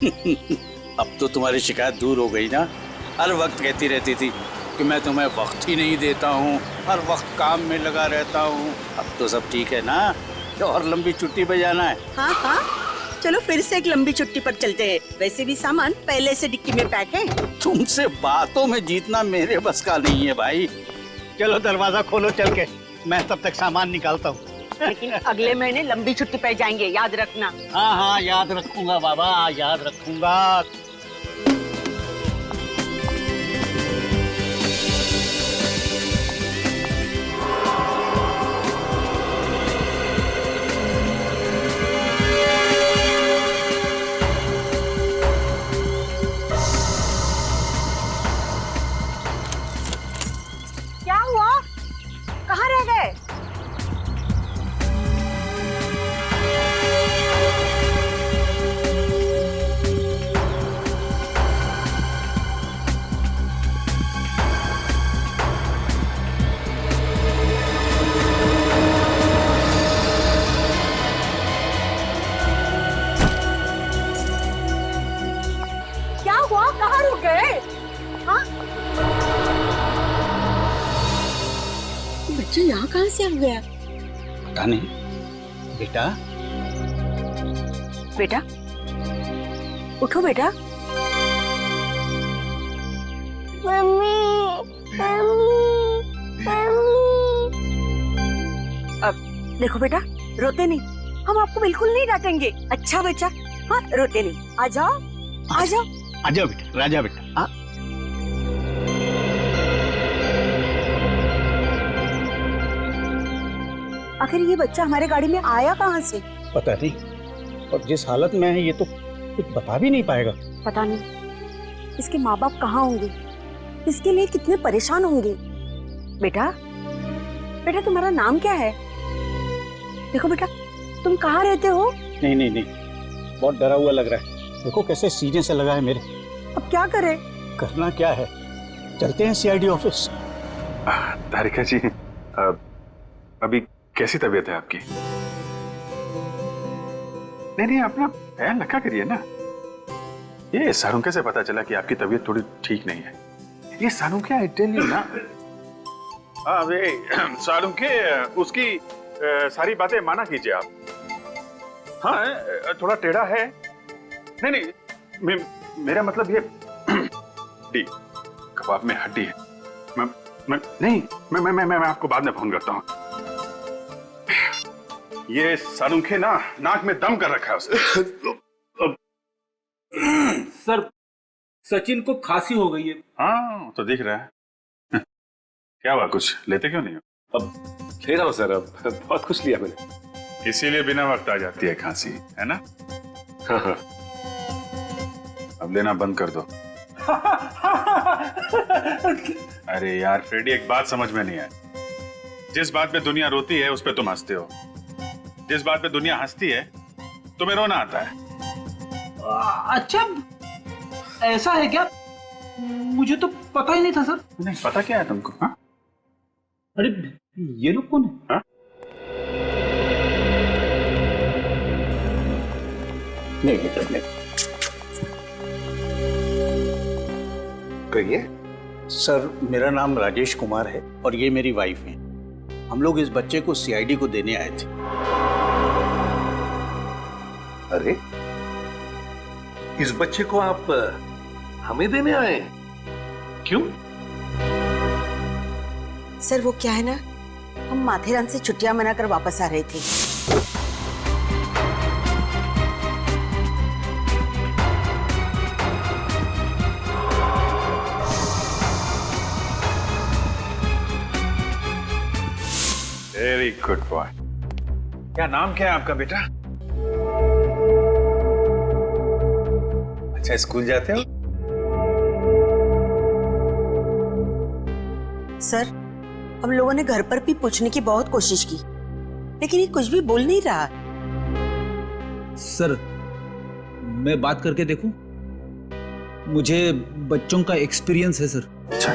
अब तो तुम्हारी शिकायत दूर हो गई ना। हर वक्त कहती रहती थी कि मैं तुम्हें वक्त ही नहीं देता हूँ, हर वक्त काम में लगा रहता हूँ। अब तो सब ठीक है ना? और लंबी छुट्टी पे जाना है? हाँ हाँ, चलो फिर से एक लंबी छुट्टी पर चलते हैं। वैसे भी सामान पहले से डिक्की में पैक है। तुमसे बातों में जीतना मेरे बस का नहीं है भाई। चलो दरवाजा खोलो चल के, मैं तब तक सामान निकालता हूँ। लेकिन अगले महीने लंबी छुट्टी पे जाएंगे, याद रखना। हाँ हाँ, याद रखूंगा बाबा, याद रखूंगा। क्या हुआ? कहाँ रह गए? क्या हुआ? कहाँ रुक गए? हाँ? बच्चे यहाँ कहाँ से आ गया? पता नहीं बेटा। बेटा उठो बेटा। मम्मी, अब देखो बेटा, रोते नहीं, हम आपको बिल्कुल नहीं डांटेंगे। अच्छा बच्चा, हाँ रोते नहीं। आ जाओ आ जाओ। आजा बेटा, राजा बेटा। आखिर ये बच्चा हमारे गाड़ी में आया कहाँ से? पता नहीं, और जिस हालत में है ये तो कुछ बता भी नहीं पाएगा। पता नहीं इसके माँ बाप कहाँ होंगे, इसके लिए कितने परेशान होंगे। बेटा बेटा तुम्हारा नाम क्या है? देखो बेटा, तुम कहाँ रहते हो? नहीं नहीं नहीं, बहुत डरा हुआ लग रहा है। देखो कैसे सीने से लगा है मेरे। अब क्या करें? करना क्या है, चलते हैं सीआईडी ऑफिस। तारिका जी, अभी कैसी तबीयत है आपकी? नहीं नहीं, अपना ख्याल रखा करिए ना। ये सारुंखे से पता चला कि आपकी तबीयत थोड़ी ठीक नहीं है। ये सारुंखे, आई टेल यू ना। हाँ वे सारुंखे, उसकी सारी बातें माना कीजिए आप। हाँ थोड़ा टेढ़ा है। नहीं नहीं, मेरा मतलब ये डी कबाब में हड्डी है। मैं आपको बाद में फोन करता हूँ। ये सारुंखे ना नाक में दम कर रखा है उसने। सर, सचिन को खांसी हो गई है। हाँ तो दिख रहा है। क्या हुआ, कुछ लेते क्यों नहीं हो? अब ले रहा हूँ सर, अब बहुत कुछ लिया मैंने। इसीलिए बिना वक्त आ जाती है खांसी, है ना? हाँ हाँ। अब लेना बंद कर दो। अरे यार फ्रेडी, एक बात समझ में नहीं आई। जिस बात पे दुनिया रोती है उस पे तुम हंसते हो, जिस बात पे दुनिया हंसती है तुम्हें रोना आता है। अच्छा, ऐसा है क्या? मुझे तो पता ही नहीं था सर। नहीं पता क्या है तुमको? हाँ? अरे ये लोग कौन है? हाँ? नहीं बेटा नहीं। कहिए। सर, मेरा नाम राजेश कुमार है और ये मेरी वाइफ है। हम लोग इस बच्चे को सीआईडी को देने आए थे। अरे, इस बच्चे को आप हमें देने आए हैं? क्यों? सर वो क्या है ना, हम माथेरान से छुट्टियां मनाकर वापस आ रहे थे। Very good boy. क्या नाम क्या है आपका बेटा? अच्छा, स्कूल जाते हो? सर, हम लोगों ने घर पर भी पूछने की बहुत कोशिश की, लेकिन ये कुछ भी बोल नहीं रहा। सर, मैं बात करके देखूं? मुझे बच्चों का एक्सपीरियंस है सर। अच्छा,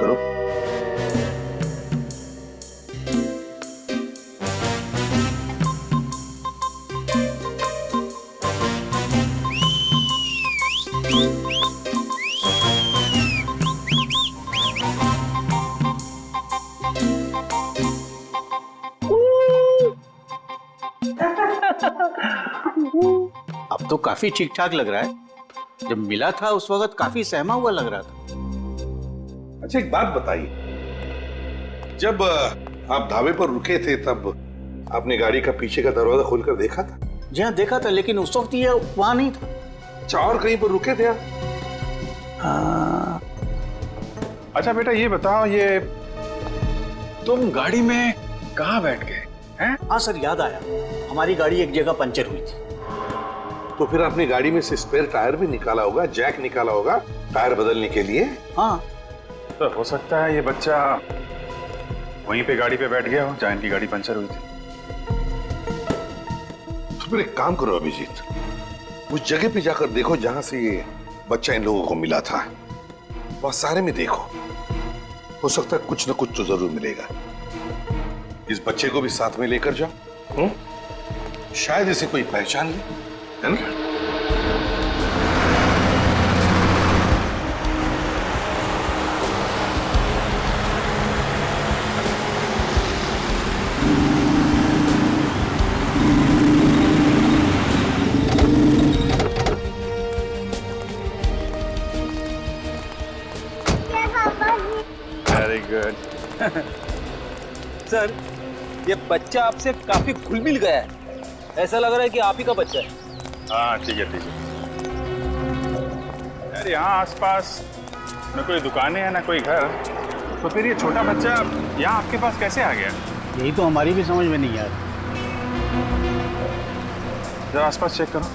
करो। अब तो काफी ठीक ठाक लग रहा है। जब मिला था उस वक्त काफी सहमा हुआ लग रहा था। अच्छा एक बात बताइए, जब आप ढाबे पर रुके थे तब आपने गाड़ी का पीछे का दरवाजा खोलकर देखा था? जी हाँ देखा था, लेकिन उस वक्त ये वहां नहीं था। अच्छा, और कहीं पर रुके थे आप? हाँ। अच्छा बेटा ये बताओ, ये तुम गाड़ी में कहाँ बैठ गए हैं? हाँ सर, याद आया, हमारी गाड़ी एक जगह पंचर हुई थी। तो फिर आपने गाड़ी में से स्पेयर टायर भी निकाला होगा, जैक निकाला होगा टायर बदलने के लिए। हाँ तो हो सकता है ये बच्चा वहीं पे गाड़ी पे बैठ गया हो जहाँ इनकी गाड़ी पंचर हुई थी। तो फिर एक काम करो अभिजीत, उस जगह पे जाकर देखो जहां से ये बच्चा इन लोगों को मिला था। वहां सारे में देखो, हो सकता है कुछ ना कुछ तो जरूर मिलेगा। इस बच्चे को भी साथ में लेकर जाओ, शायद इसे कोई पहचान ले, है ना? Very good. सर, ये बच्चा आपसे काफी घुल मिल गया है। ऐसा लग रहा है कि आप ही का बच्चा है। हाँ ठीक है ठीक है। यार यहाँ आसपास न कोई दुकानें हैं ना कोई घर, तो फिर ये छोटा बच्चा यहाँ आपके पास कैसे आ गया? यही तो हमारी भी समझ में नहीं आ रही। जरा आसपास चेक करो।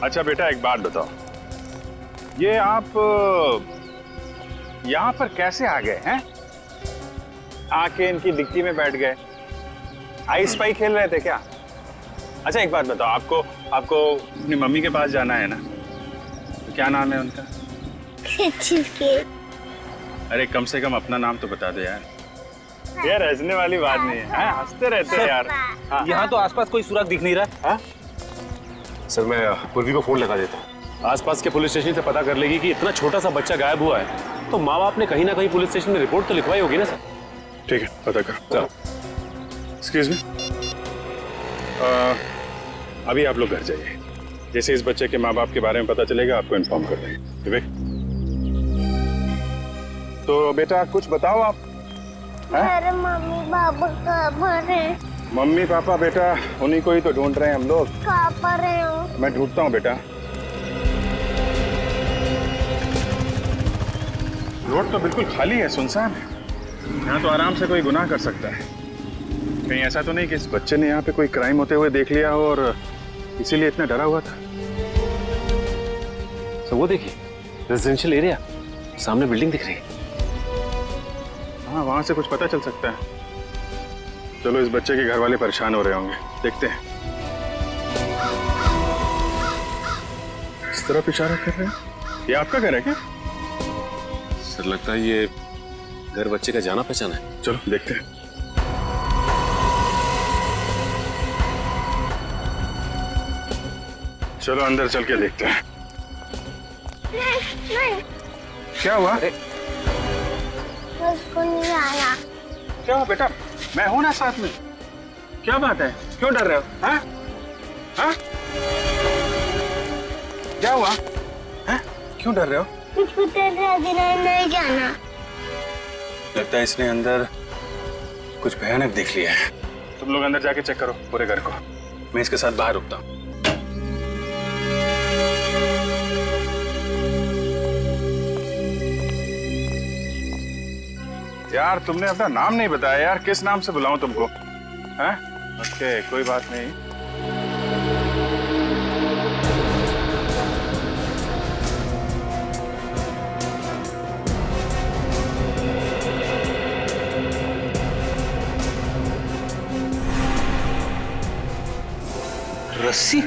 अच्छा बेटा एक बात बताओ, ये आप यहाँ पर कैसे आ गए हैं? आके इनकी डिक्की में बैठ गए, आइस पाई खेल रहे थे क्या? अच्छा एक बात बताओ, आपको अपनी मम्मी के पास जाना है ना? तो क्या नाम है उनका? अरे कम से कम अपना नाम तो बता दो यार। यार हंसने वाली बात नहीं है, हंसते रहते हैं यार। यहाँ तो आसपास कोई सुराग दिख नहीं रहा। हाँ? सर मैं पूर्वी को फोन लगा देता हूँ। आसपास के पुलिस स्टेशन से पता कर लेगी कि इतना छोटा सा बच्चा गायब हुआ है, तो माँ बाप ने कहीं ना कहीं पुलिस स्टेशन में रिपोर्ट तो लिखवाई होगी ना सर? ठीक है, पता कर। चलो। एक्सक्यूज मी, अभी आप लोग घर जाइए। जैसे इस बच्चे के माँ बाप के बारे में पता चलेगा आपको इन्फॉर्म कर देंगे। विवेक, तो बेटा कुछ बताओ आप। मेरे मम्मी पापा कहाँ पर है? मम्मी पापा बेटा उन्हीं को ही तो ढूंढ रहे हैं हम लोग। कहाँ पर है वो? मैं ढूंढता हूँ बेटा। रोड तो बिल्कुल खाली है, सुनसान है। यहाँ तो आराम से कोई गुनाह कर सकता है। कहीं ऐसा तो नहीं कि इस बच्चे ने यहाँ पे कोई क्राइम होते हुए देख लिया हो और इसीलिए इतना डरा हुआ था। सर वो देखिए, रेजिडेंशियल एरिया, सामने बिल्डिंग दिख रही है। हाँ वहां से कुछ पता चल सकता है। चलो इस बच्चे के घर वाले परेशान हो रहे होंगे, देखते हैं। इस तरफ इशारा कर रहे हैं, ये आपका घर है क्या? सर लगता है ये घर बच्चे का जाना पहचाना है। चलो देखते हैं। चलो अंदर चल के देखते हैं। नहीं, क्या हुआ? उसको नहीं आना। क्या हुआ बेटा? मैं हूं ना साथ में। क्या बात है, क्यों डर रहे हो? हाँ? हाँ? क्या हुआ? हाँ? क्यों डर रहे हो? मुझको तेरे बिना नहीं जाना। लगता है इसने अंदर कुछ भयानक देख लिया है। तुम लोग अंदर जाके चेक करो पूरे घर को, मैं इसके साथ बाहर रुकता हूँ। यार तुमने अपना नाम नहीं बताया यार, किस नाम से बुलाऊं तुमको? हैं? ओके कोई बात नहीं। रस्सी?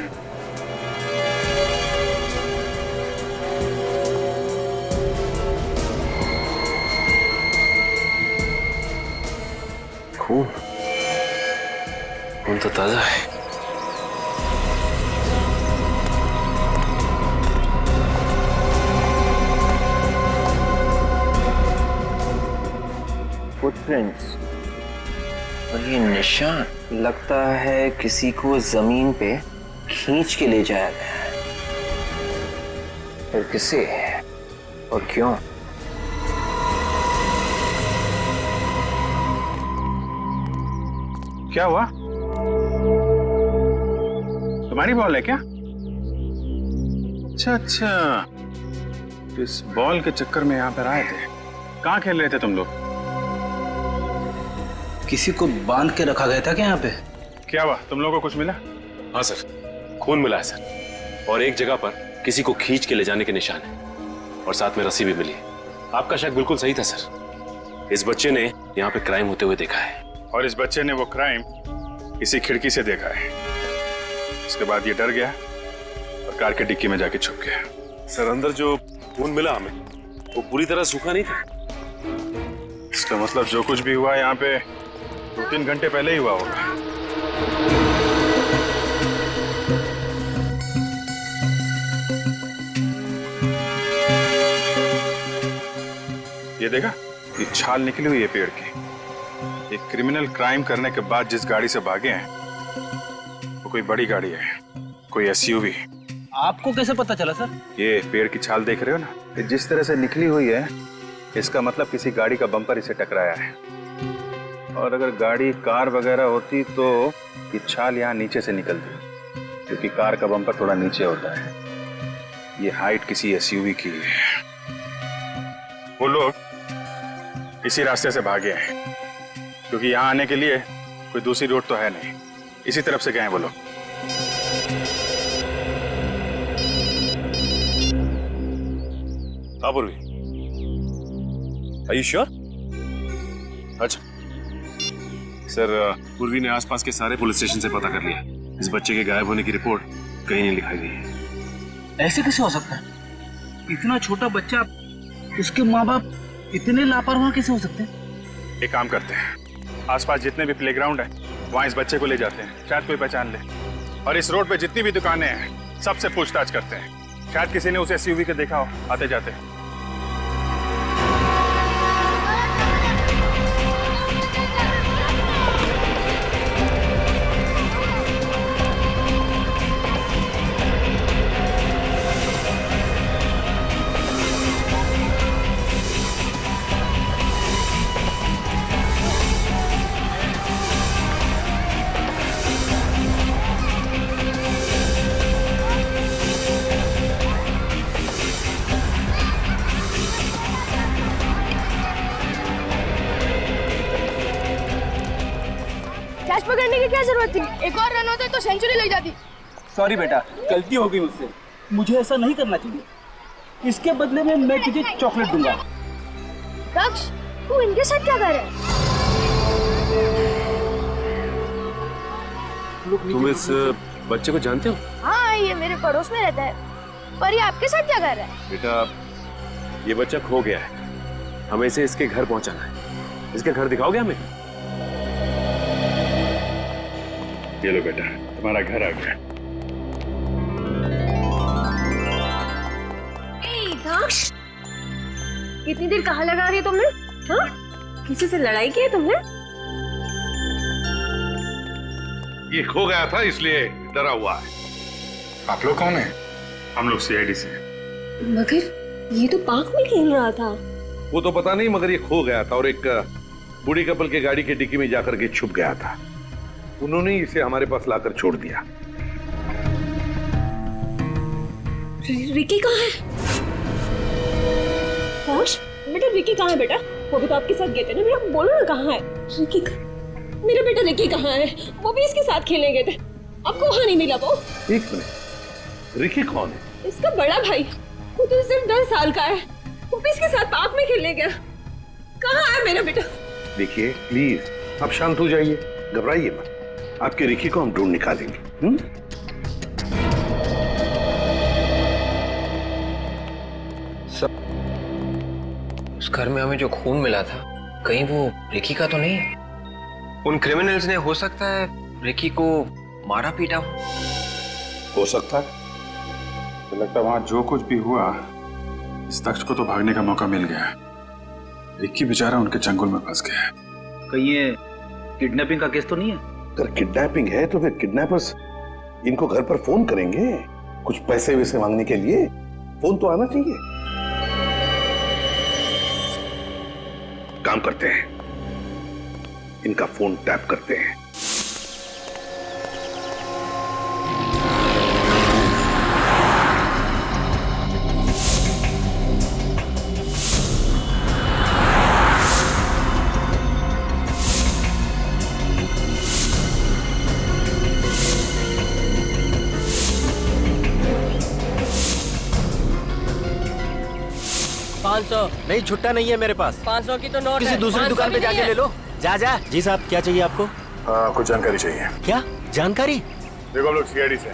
खून, खून तो ताजा है। फुटप्रिंट्स और ये निशान लगता है किसी को जमीन पे खींच के ले जाया गया है। फिर किसे और क्यों? क्या हुआ? तुम्हारी बॉल है क्या? अच्छा अच्छा, तो इस बॉल के चक्कर में यहाँ पर आए थे। कहाँ खेल रहे थे तुम लोग? किसी को बांध के रखा गया था क्या यहाँ पे? क्या हुआ, तुम लोगों को कुछ मिला? हाँ सर, खून मिला है सर, और एक जगह पर किसी को खींच के ले जाने के निशान है, और साथ में रस्सी भी मिली है। आपका शक बिल्कुल सही था सर। इस बच्चे ने यहाँ पे क्राइम होते हुए देखा है, और इस बच्चे ने वो क्राइम इसी खिड़की से देखा है। उसके बाद ये डर गया और कार के डिक्की में जाके छुप गया। सर अंदर जो खून मिला हमें वो पूरी तरह सूखा नहीं था। इसका मतलब जो कुछ भी हुआ यहाँ पे 2-3 घंटे पहले ही हुआ होगा। ये देखा, ये छाल निकली हुई है पेड़ की। एक क्रिमिनल क्राइम करने के बाद जिस गाड़ी से भागे हैं वो कोई बड़ी गाड़ी है, कोई एसयूवी। आपको कैसे पता चला सर? ये पेड़ की छाल देख रहे हो ना, ये जिस तरह से निकली हुई है, इसका मतलब किसी गाड़ी का बम्पर इसे टकराया है। और अगर गाड़ी कार वगैरह होती तो ये छाल यहाँ नीचे से निकलती, क्योंकि कार का बम्पर थोड़ा नीचे होता है। ये हाइट किसी एसयूवी की है। वो लोग इसी रास्ते से भागे हैं, क्योंकि यहाँ आने के लिए कोई दूसरी रोड तो है नहीं। इसी तरफ से गए हैं वो लोग। हाँ पूर्वी, Are you sure? अच्छा सर, पूर्वी ने आसपास के सारे पुलिस स्टेशन से पता कर लिया। इस बच्चे के गायब होने की रिपोर्ट कहीं नहीं लिखाई गई है। ऐसे कैसे हो सकता है? इतना छोटा बच्चा, उसके माँ बाप इतने लापरवाह कैसे हो सकते हैं? एक काम करते हैं, आसपास जितने भी प्लेग्राउंड है वहाँ इस बच्चे को ले जाते हैं, शायद कोई पहचान ले। और इस रोड पे जितनी भी दुकानें हैं सबसे पूछताछ करते हैं, शायद किसी ने उसे एसयूवी के देखा हो आते जाते। कैच पकड़ने की क्या जरूरत थी? एक और रन होते तो सेंचुरी लग जाती। सॉरी बेटा, गलती हो गई मुझसे। मुझे ऐसा नहीं करना चाहिए। इसके बदले में मैं तुझे चॉकलेट दूंगा। दक्ष, तू इनके साथ क्या कर रहा है? तुम इस बच्चे को जानते हो? हाँ, ये मेरे पड़ोस में रहता है। पर ये आपके साथ क्या कर रहा है? बेटा, ये बच्चा खो गया है, हमें इसे इसके घर पहुंचाना है। इसके घर दिखाओगे हमें? ये लो बेटा, तुम्हारा घर आ गया। दक्ष, कितनी देर कहाँ लगा रही है तुमने? हाँ? किसी से लड़ाई की है तुमने? ये खो गया था इसलिए डरा हुआ है। आप लोग कौन हैं? हम लोग सीआईडी से। मगर ये तो पार्क में खेल रहा था। वो तो पता नहीं, मगर ये खो गया था और एक बूढ़ी कपल के गाड़ी की डिक्की में जाकर के छुप गया था। उन्होंने इसे हमारे पास लाकर छोड़ दिया। रिकी कहाँ है? बेटा रिकी कहाँ है बेटा? वो भी तो आपके साथ गए थे ना बेटा, बोलो ना कहाँ है रिकी? मेरा बेटा रिकी कहाँ है? वो भी इसके साथ खेलने गए थे, आपको वहाँ नहीं मिला वो? एक मिनट, रिकी कौन है? इसका बड़ा भाई, वो तो सिर्फ 10 साल का है। वो भी इसके साथ पार्क में खेलने गया। कहाँ है मेरा बेटा? देखिए प्लीज आप शांत हो जाइए, घबराइए मत। आपके रिकी को हम ढूंढ निकालेंगे। उस घर में हमें जो खून मिला था, कहीं वो रिकी का तो नहीं है? उन क्रिमिनल्स ने हो सकता है रिकी को मारा पीटा हो सकता है। तो लगता है वहां जो कुछ भी हुआ, इस दक्ष को तो भागने का मौका मिल गया। रिकी बेचारा उनके चंगुल में फंस गया। कहीं ये किडनैपिंग का केस तो नहीं है? अगर किडनैपिंग है तो फिर किडनैपर्स इनको घर पर फोन करेंगे कुछ पैसे वैसे मांगने के लिए। फोन तो आना चाहिए। काम करते हैं, इनका फोन टैप करते हैं। नहीं, छुट्टा नहीं है मेरे पास। 500 की तो नोट किसी दूसरी दुकान पे जाके ले लो। जा जा। जी साहब, क्या चाहिए आपको? कुछ जानकारी चाहिए। क्या जानकारी? देखो हम लोग सीआईडी से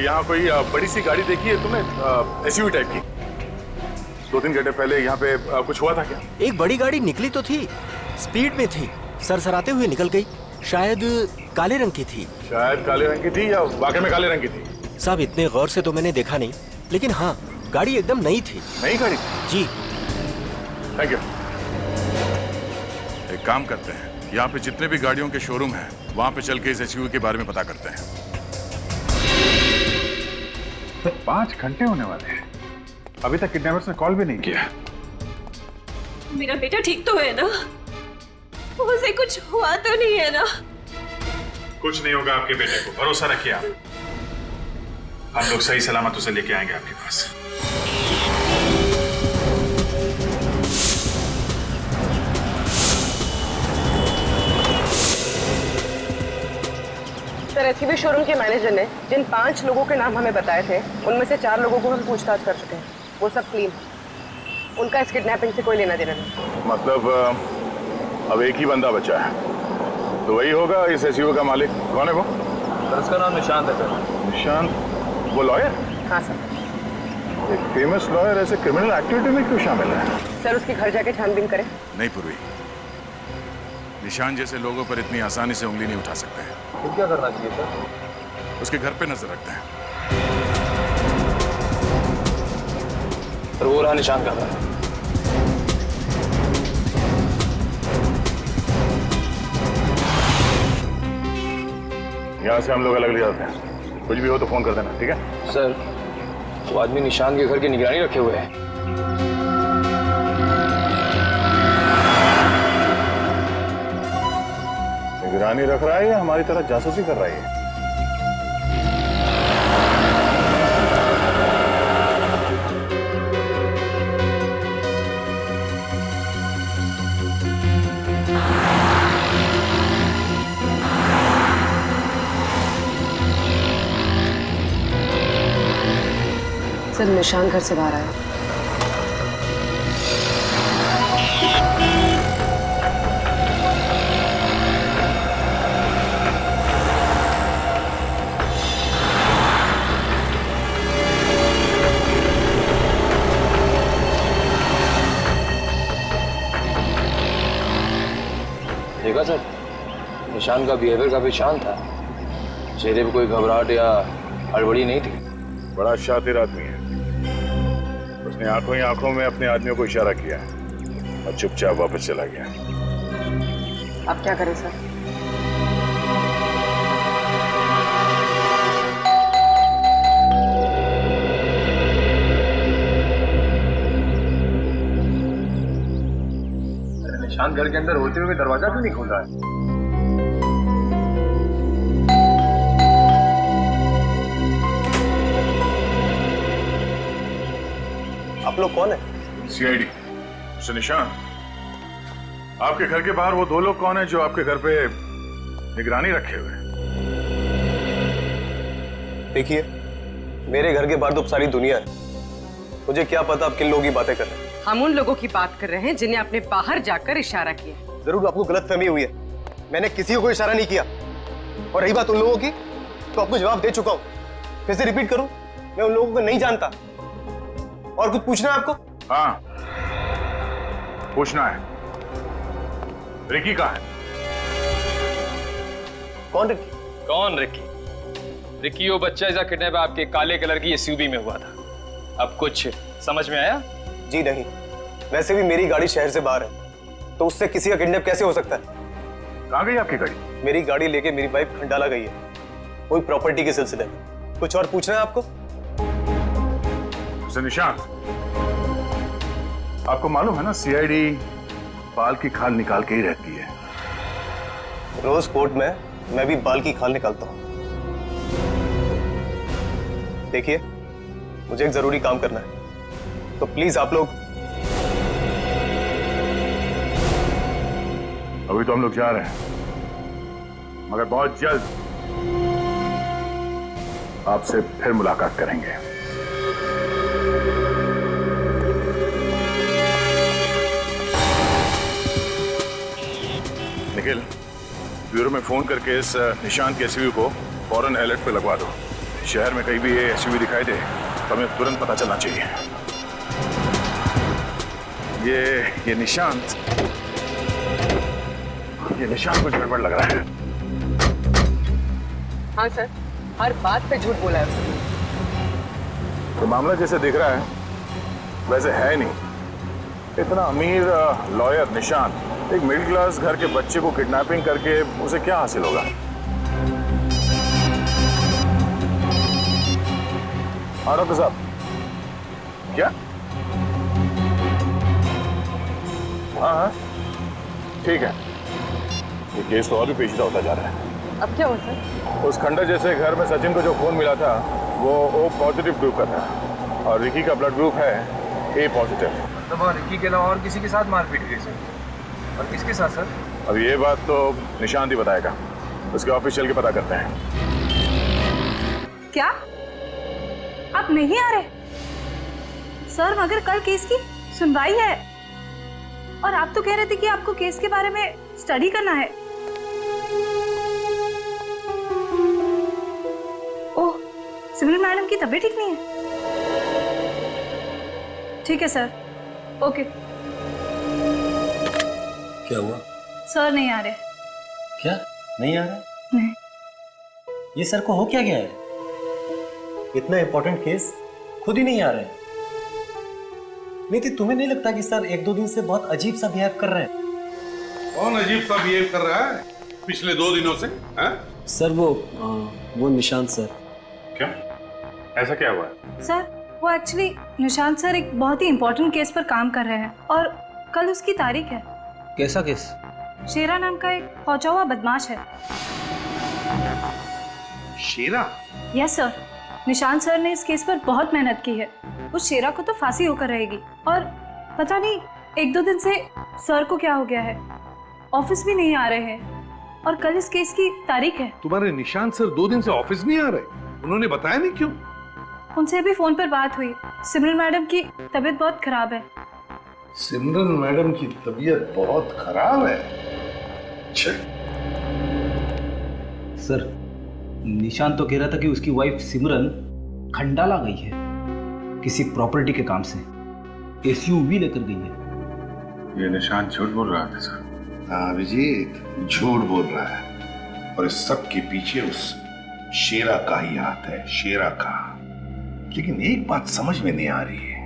यहाँ कोई बड़ी सी गाड़ी देखी है तुमने, एसयूवी टाइप की? 2-3 घंटे पहले यहाँ पे कुछ हुआ था क्या? एक बड़ी गाड़ी निकली तो थी, स्पीड में थी, सरसराते हुए निकल गई। शायद काले रंग की थी। शायद काले रंग की थी या वाकई में काले रंग की थी? साहब इतने गौर से तो मैंने देखा नहीं, लेकिन हाँ गाड़ी एकदम नई थी। नई गाड़ी? जी। Thank you. एक काम करते हैं, यहाँ पे जितने भी गाड़ियों के शोरूम हैं, वहाँ पे चल के इस एसयूवी के बारे में पता करते हैं। तो 5 घंटे होने वाले हैं, अभी तक किडनैपर्स ने कॉल भी नहीं किया। मेरा बेटा ठीक तो है ना? उसे कुछ हुआ तो नहीं है ना? कुछ नहीं होगा आपके बेटे को, भरोसा रखिए आप। हम लोग सही सलामत उसे लेके आएंगे आपके पास। सर, एसयूवी शोरूम के मैनेजर ने जिन 5 लोगों के नाम हमें बताए थे, उनमें से 4 लोगों को हम पूछताछ कर चुके हैं। वो सब क्लीन, उनका इस किडनैपिंग से कोई लेना देना नहीं। मतलब अब एक ही बंदा बचा है, तो वही होगा इस एसयूवी का मालिक। कौन है वो? सर उसका नाम निशांत है सर। निशांत? वो लॉयर? हाँ सर। एक फेमस लॉयर ऐसे क्रिमिनल एक्टिविटी में क्यों शामिल है? सर उसके घर जाके छानबीन करें। नहीं पूर्वी, निशान जैसे लोगों पर इतनी आसानी से उंगली नहीं उठा सकते हैं। फिर क्या करना चाहिए सर? उसके घर पे नजर रखते हैं। सर वो रहा निशान का घर। यहाँ से हम लोग अलग ले जाते हैं, कुछ भी हो तो फोन कर देना, ठीक है? सर वो आदमी निशान के घर की निगरानी रखे हुए है। निगरानी रख रहा है या हमारी तरह जासूसी कर रहा है? सर निशान घर से बाहर आया। देखा सर, निशान का बिहेवियर काफी शांत था, चेहरे पे कोई घबराहट या हड़बड़ी नहीं थी। बड़ा शातिर आदमी है। उसने आंखों ही आंखों में अपने आदमियों को इशारा किया और चुपचाप वापस चला गया। अब क्या करें सर? निशान घर के अंदर होते हुए दरवाजा क्यों नहीं खोल रहा है? आप लोग कौन है? सीआईडी। मिस्टर निशान, आपके घर के बाहर वो 2 लोग कौन है जो आपके घर पे निगरानी रखे हुए हैं? देखिए, मेरे घर के बाहर तो सारी दुनिया है, मुझे क्या पता आप किन लोगों की बातें कर रहे हैं। हम उन लोगों की बात कर रहे हैं जिन्हें आपने बाहर जाकर इशारा किया। जरूर आपको गलतफहमी हुई है, मैंने किसी को इशारा नहीं किया। और रही बात उन लोगों की, तो आपको जवाब दे चुका हूं। फिर से रिपीट करूं, मैं उन लोगों को नहीं जानता। और कुछ पूछना है आपको? हाँ, पूछना है। रिकी कहाँ है? कौन रिकी? कौन रिकी? रिकी वो बच्चा ऐसा किडनैप आपके काले कलर की एसयूवी में हुआ था। अब कुछ समझ में आया? जी नहीं, वैसे भी मेरी गाड़ी शहर से बाहर है, तो उससे किसी का किडनैप कैसे हो सकता है? कहाँ गई आपकी गाड़ी? मेरी गाड़ी लेके मेरी वाइफ खंडाला गई है, कोई प्रॉपर्टी के सिलसिले में। कुछ और पूछना है आपको? मिस्टर निशांत, आपको मालूम है ना सीआईडी बाल की खाल निकाल के ही रहती है। रोज कोर्ट में मैं भी बाल की खाल निकालता हूं। देखिए, मुझे एक जरूरी काम करना है, तो प्लीज आप लोग। अभी तो हम लोग जा रहे हैं, मगर बहुत जल्द आपसे फिर मुलाकात करेंगे। निखिल, ब्यूरो में फोन करके इस निशांत के एसयूवी को फौरन अलर्ट पे लगवा दो। शहर में कहीं भी ये एसयूवी दिखाई दे तो हमें तुरंत पता चलना चाहिए। ये निशांत कुछ गड़बड़ लग रहा है। हाँ सर, हर बात पे झूठ बोला है उसने। तो मामला जैसे दिख रहा है वैसे है नहीं। इतना अमीर लॉयर निशांत एक मिडिल क्लास घर के बच्चे को किडनैपिंग करके उसे क्या हासिल होगा? हाँ डॉक्टर साहब, क्या? हाँ, ठीक है। ये केस तो और भी पेचीदा होता जा रहा है। अब क्या हुआ सर? उस खंडर जैसे घर में सचिन को जो खून मिला था वो O पॉजिटिव ग्रुप का था और रिकी का ब्लड ग्रुप है A पॉजिटिव। तो वहाँ रिकी के अलावा और किसी के साथ मारपीट हुई सर? और किसके साथ सर? अब ये बात तो निशांत ही बताएगा, उसके ऑफिस चल के पता करते हैं। क्या आप नहीं आ रहे? सर, मगर कल केस की सुनवाई है और आप तो कह रहे थे कि आपको केस के बारे में स्टडी करना है। ओह, सिमरन मैडम की तबीयत ठीक नहीं है। ठीक है सर, ओके। क्या हुआ? सर नहीं आ रहे। क्या नहीं आ रहा? नहीं। ये सर को हो क्या गया है? इतना इंपॉर्टेंट केस खुद ही नहीं आ रहे हैं। नहीं तो तुम्हें नहीं लगता कि सर एक दो दिन से बहुत अजीब सा बिहेव कर रहे हैं? कौन अजीब सा बिहेव कर रहा है पिछले 2 दिनों से? सर वो निशांत सर। क्या? ऐसा क्या हुआ? सर, वो एक्चुअली निशांत सर एक बहुत ही इम्पोर्टेंट केस पर काम कर रहे हैं और कल उसकी तारीख है। कैसा केस? शेरा नाम का एक पहुंचा हुआ बदमाश है। शेरा? यस सर, निशांत सर ने इस केस पर बहुत मेहनत की है। उस शेरा को तो फांसी होकर रहेगी और पता नहीं 1-2 दिन से सर को क्या हो गया है, ऑफिस भी नहीं आ रहे हैं और कल इस केस की तारीख है। तुम्हारे निशांत सर 2 दिन से ऑफिस नहीं आ रहे? उन्होंने बताया नहीं क्यों? उनसे अभी फोन पर बात हुई, सिमरन मैडम की तबीयत बहुत खराब है। सिमरन मैडम की तबीयत बहुत खराब है? सर, निशांत तो कह रहा था कि उसकी वाइफ सिमरन खंडाला गई है किसी प्रॉपर्टी के काम से, एसयूवी लेकर गई है। ये निशांत झूठ बोल रहा था सर। हाँ अभिजीत, झूठ बोल रहा है और इस सब के पीछे उस शेरा का ही हाथ है, शेरा का। लेकिन एक बात समझ में नहीं आ रही है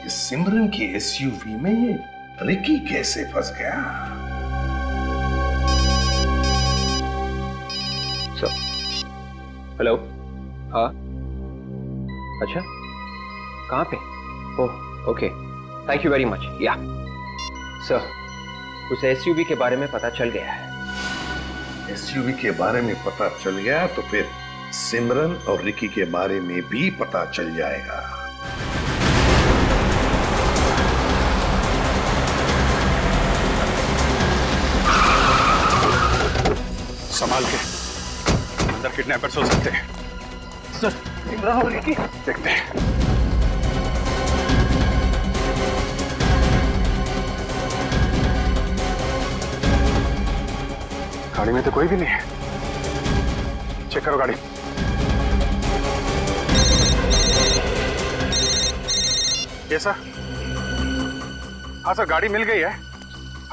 कि सिमरन की एसयूवी में ये रिकी कैसे फंस गया? हेलो। हाँ, अच्छा, कहाँ पे? Oh, okay, thank you very much. या सर, उस एसयूवी के बारे में पता चल गया है। एसयूवी के बारे में पता चल गया तो फिर सिमरन और रिकी के बारे में भी पता चल जाएगा। संभाल के, अंदर किडनैपर्स हो सकते हैं। सर, सिमरन और रिकी देखते हैं। गाड़ी में तो कोई भी नहीं है। चेक करो गाड़ी। ये सर? हाँ सर, गाड़ी मिल गई है।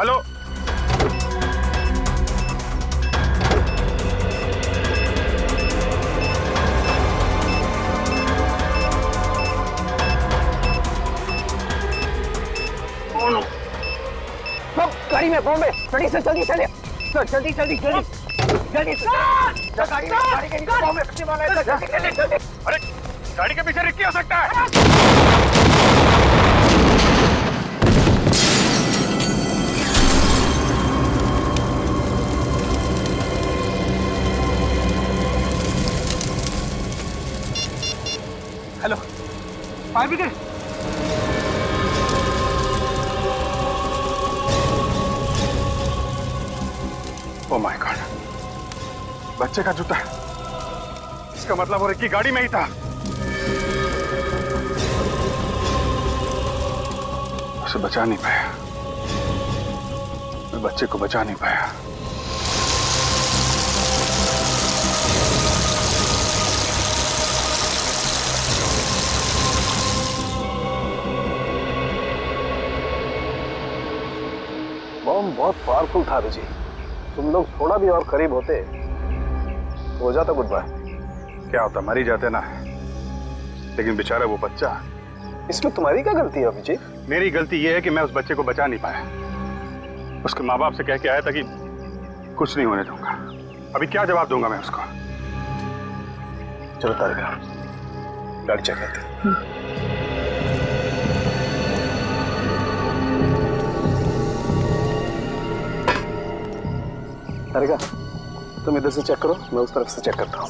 हेलो, गाड़ी में बॉम्बे, जल्दी से जल्दी चले। सर जल्दी जल्दी जल्दी जल्दी अरे गाड़ी के पीछे रिक्की हो सकता है। Hello, fire brigade. Oh my God, बच्चे का जूता। इसका मतलब वो रिक्की गाड़ी में ही था। उसे बचा नहीं पाया, मैं बच्चे को बचा नहीं पाया। बम बहुत पावरफुल था अभिजीत। तुम लोग थोड़ा भी और करीब होते हो जाता गुड बाय। क्या होता, मर ही जाते ना। लेकिन बेचारा वो बच्चा। इसमें तुम्हारी क्या गलती है अभिजीत? मेरी गलती ये है कि मैं उस बच्चे को बचा नहीं पाया। उसके माँ बाप से कह के आया था कि कुछ नहीं होने दूंगा। अभी क्या जवाब दूंगा मैं उसको? चलो तारिका, गाड़ी चेक करते हैं। तारिका, तुम इधर से चेक करो, मैं उस तरफ से चेक करता हूँ।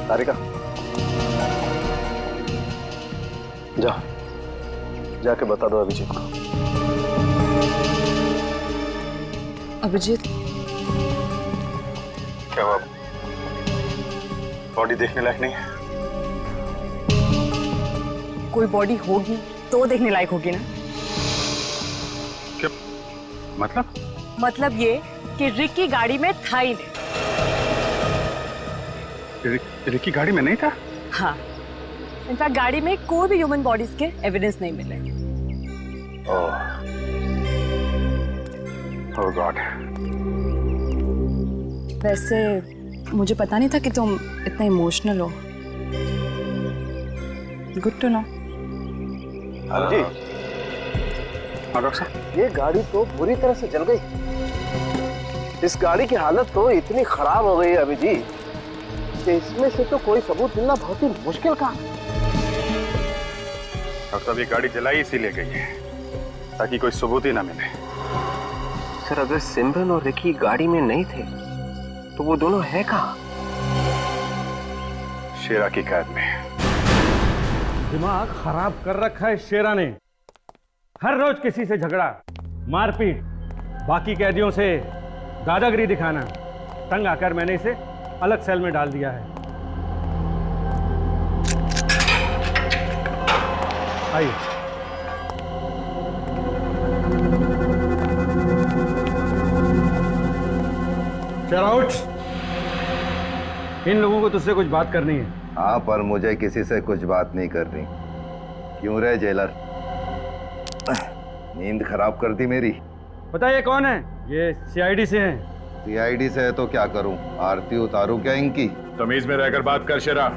तारिका, जाके बता दो अभिजीत को। अभिजीत, क्या हुआ? बॉडी देखने लायक नहीं है? कोई बॉडी होगी तो देखने लायक होगी ना। क्या मतलब? मतलब ये कि रिक्की गाड़ी में था ही नहीं। रिक्की गाड़ी में नहीं था? हाँ, इनफैक्ट गाड़ी में कोई भी ह्यूमन बॉडीज के एविडेंस नहीं मिले। ओह गॉड। वैसे मुझे पता नहीं था कि तुम इतने इमोशनल हो। Good to know. अभिजीत, हाँ डॉक्टर साहब, ये गाड़ी तो बुरी तरह से जल गई। इस गाड़ी की हालत तो इतनी खराब हो गई है अभिजीत कि इसमें से तो कोई सबूत मिलना बहुत ही मुश्किल काम। डॉक्टर साहब, ये गाड़ी जलाई इसीलिए गई है ताकि कोई सबूत ही ना मिले। सर अगर सिमरन और रिकी गाड़ी में नहीं थे तो वो दोनों है कहाँ? शेरा की कैद में। दिमाग खराब कर रखा है शेरा ने। हर रोज किसी से झगड़ा, मारपीट, बाकी कैदियों से दादागिरी दिखाना। तंग आकर मैंने इसे अलग सेल में डाल दिया है। आइए। शेरा उठ, इन लोगों को तुझसे कुछ बात करनी है। हाँ, पर मुझे किसी से कुछ बात नहीं करनी। क्यों रे जेलर, नींद खराब कर दी मेरी। बताइए कौन है? ये सीआईडी से हैं। सीआईडी से है तो क्या करूं? आरती उतारूं क्या इनकी? तमीज में रहकर बात कर शेरा।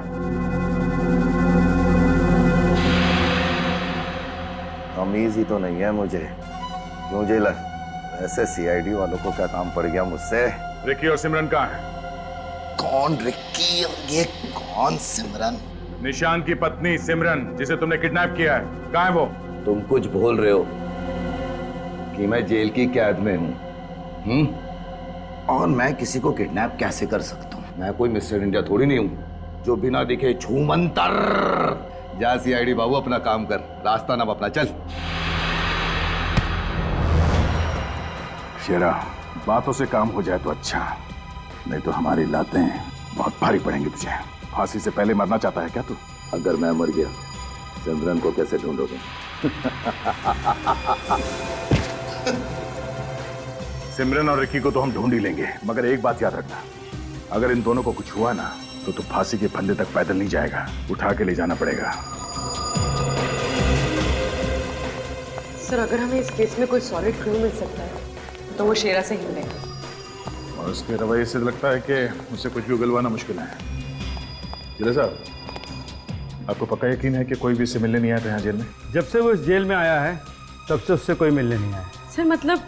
तमीज ही तो नहीं है मुझे। क्यों जेलर, ऐसे सीआईडी वालों को क्या काम पड़ गया मुझसे? रिक्की और सिमरन कहाँ है? कौन रिक्की और ये कौन सिमरन? निशान की पत्नी सिमरन, जिसे तुमने किडनैप किया है, कहाँ है वो? तुम कुछ भूल रहे हो कि मैं जेल की कैद में हूँ। और मैं किसी को किडनैप कैसे कर सकता हूँ? मैं कोई मिस्टर इंडिया थोड़ी नहीं हूँ जो बिना दिखे छूमंतर। जा सीआईडी बाबू, अपना काम कर, रास्ता ना अपना, चल। शेरा, बातों से काम हो जाए तो अच्छा, नहीं तो हमारी लातें बहुत भारी पड़ेंगी तुझे। फांसी से पहले मरना चाहता है क्या तू? अगर मैं मर गया, सिमरन को कैसे ढूंढोगे? सिमरन और रिक्की को तो हम ढूंढ ही लेंगे, मगर एक बात याद रखना, अगर इन दोनों को कुछ हुआ ना तो तू फांसी के फंदे तक पैदल नहीं जाएगा, उठा के ले जाना पड़ेगा। सर, अगर हमें इस केस में कोई सॉलिड क्लू मिल सकता है तो वो शेरा से ही मिलेगा। और उसके रवैये से लगता है कि उससे कुछ भी उगलवाना मुश्किल है। जिला साहब, आपको पक्का यकीन है कि कोई भी इससे मिलने नहीं आया था यहाँ जेल में? जब से वो इस जेल में आया है तब से उससे कोई मिलने नहीं आया। सर, मतलब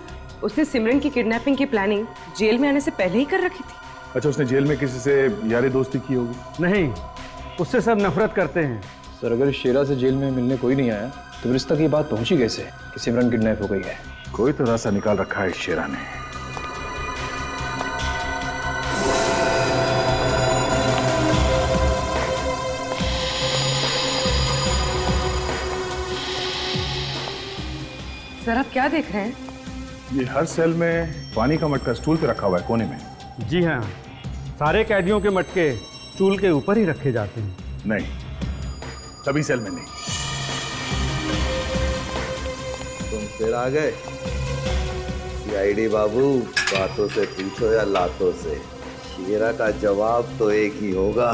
उसने सिमरन की किडनैपिंग की प्लानिंग जेल में आने से पहले ही कर रखी थी। अच्छा, उसने जेल में किसी से यारी दोस्ती की होगी? नहीं, उससे सब नफरत करते हैं। सर, अगर शेरा से जेल में मिलने कोई नहीं आया तो फिर इस तक ये बात पहुंची कैसे कि सिमरन किडनैप हो गई है? कोई तो रास्ता निकाल रखा है इस शेरा ने। सर, आप क्या देख रहे हैं? ये हर सेल में पानी का मटका स्टूल पे रखा हुआ है कोने में। जी हाँ, सारे कैदियों के मटके स्टूल के ऊपर ही रखे जाते हैं। नहीं, सभी सेल में नहीं। तुम फिर आ गए? सीआईडी बाबू, बातों से पूछो या लातों से, शेरा का जवाब तो एक ही होगा।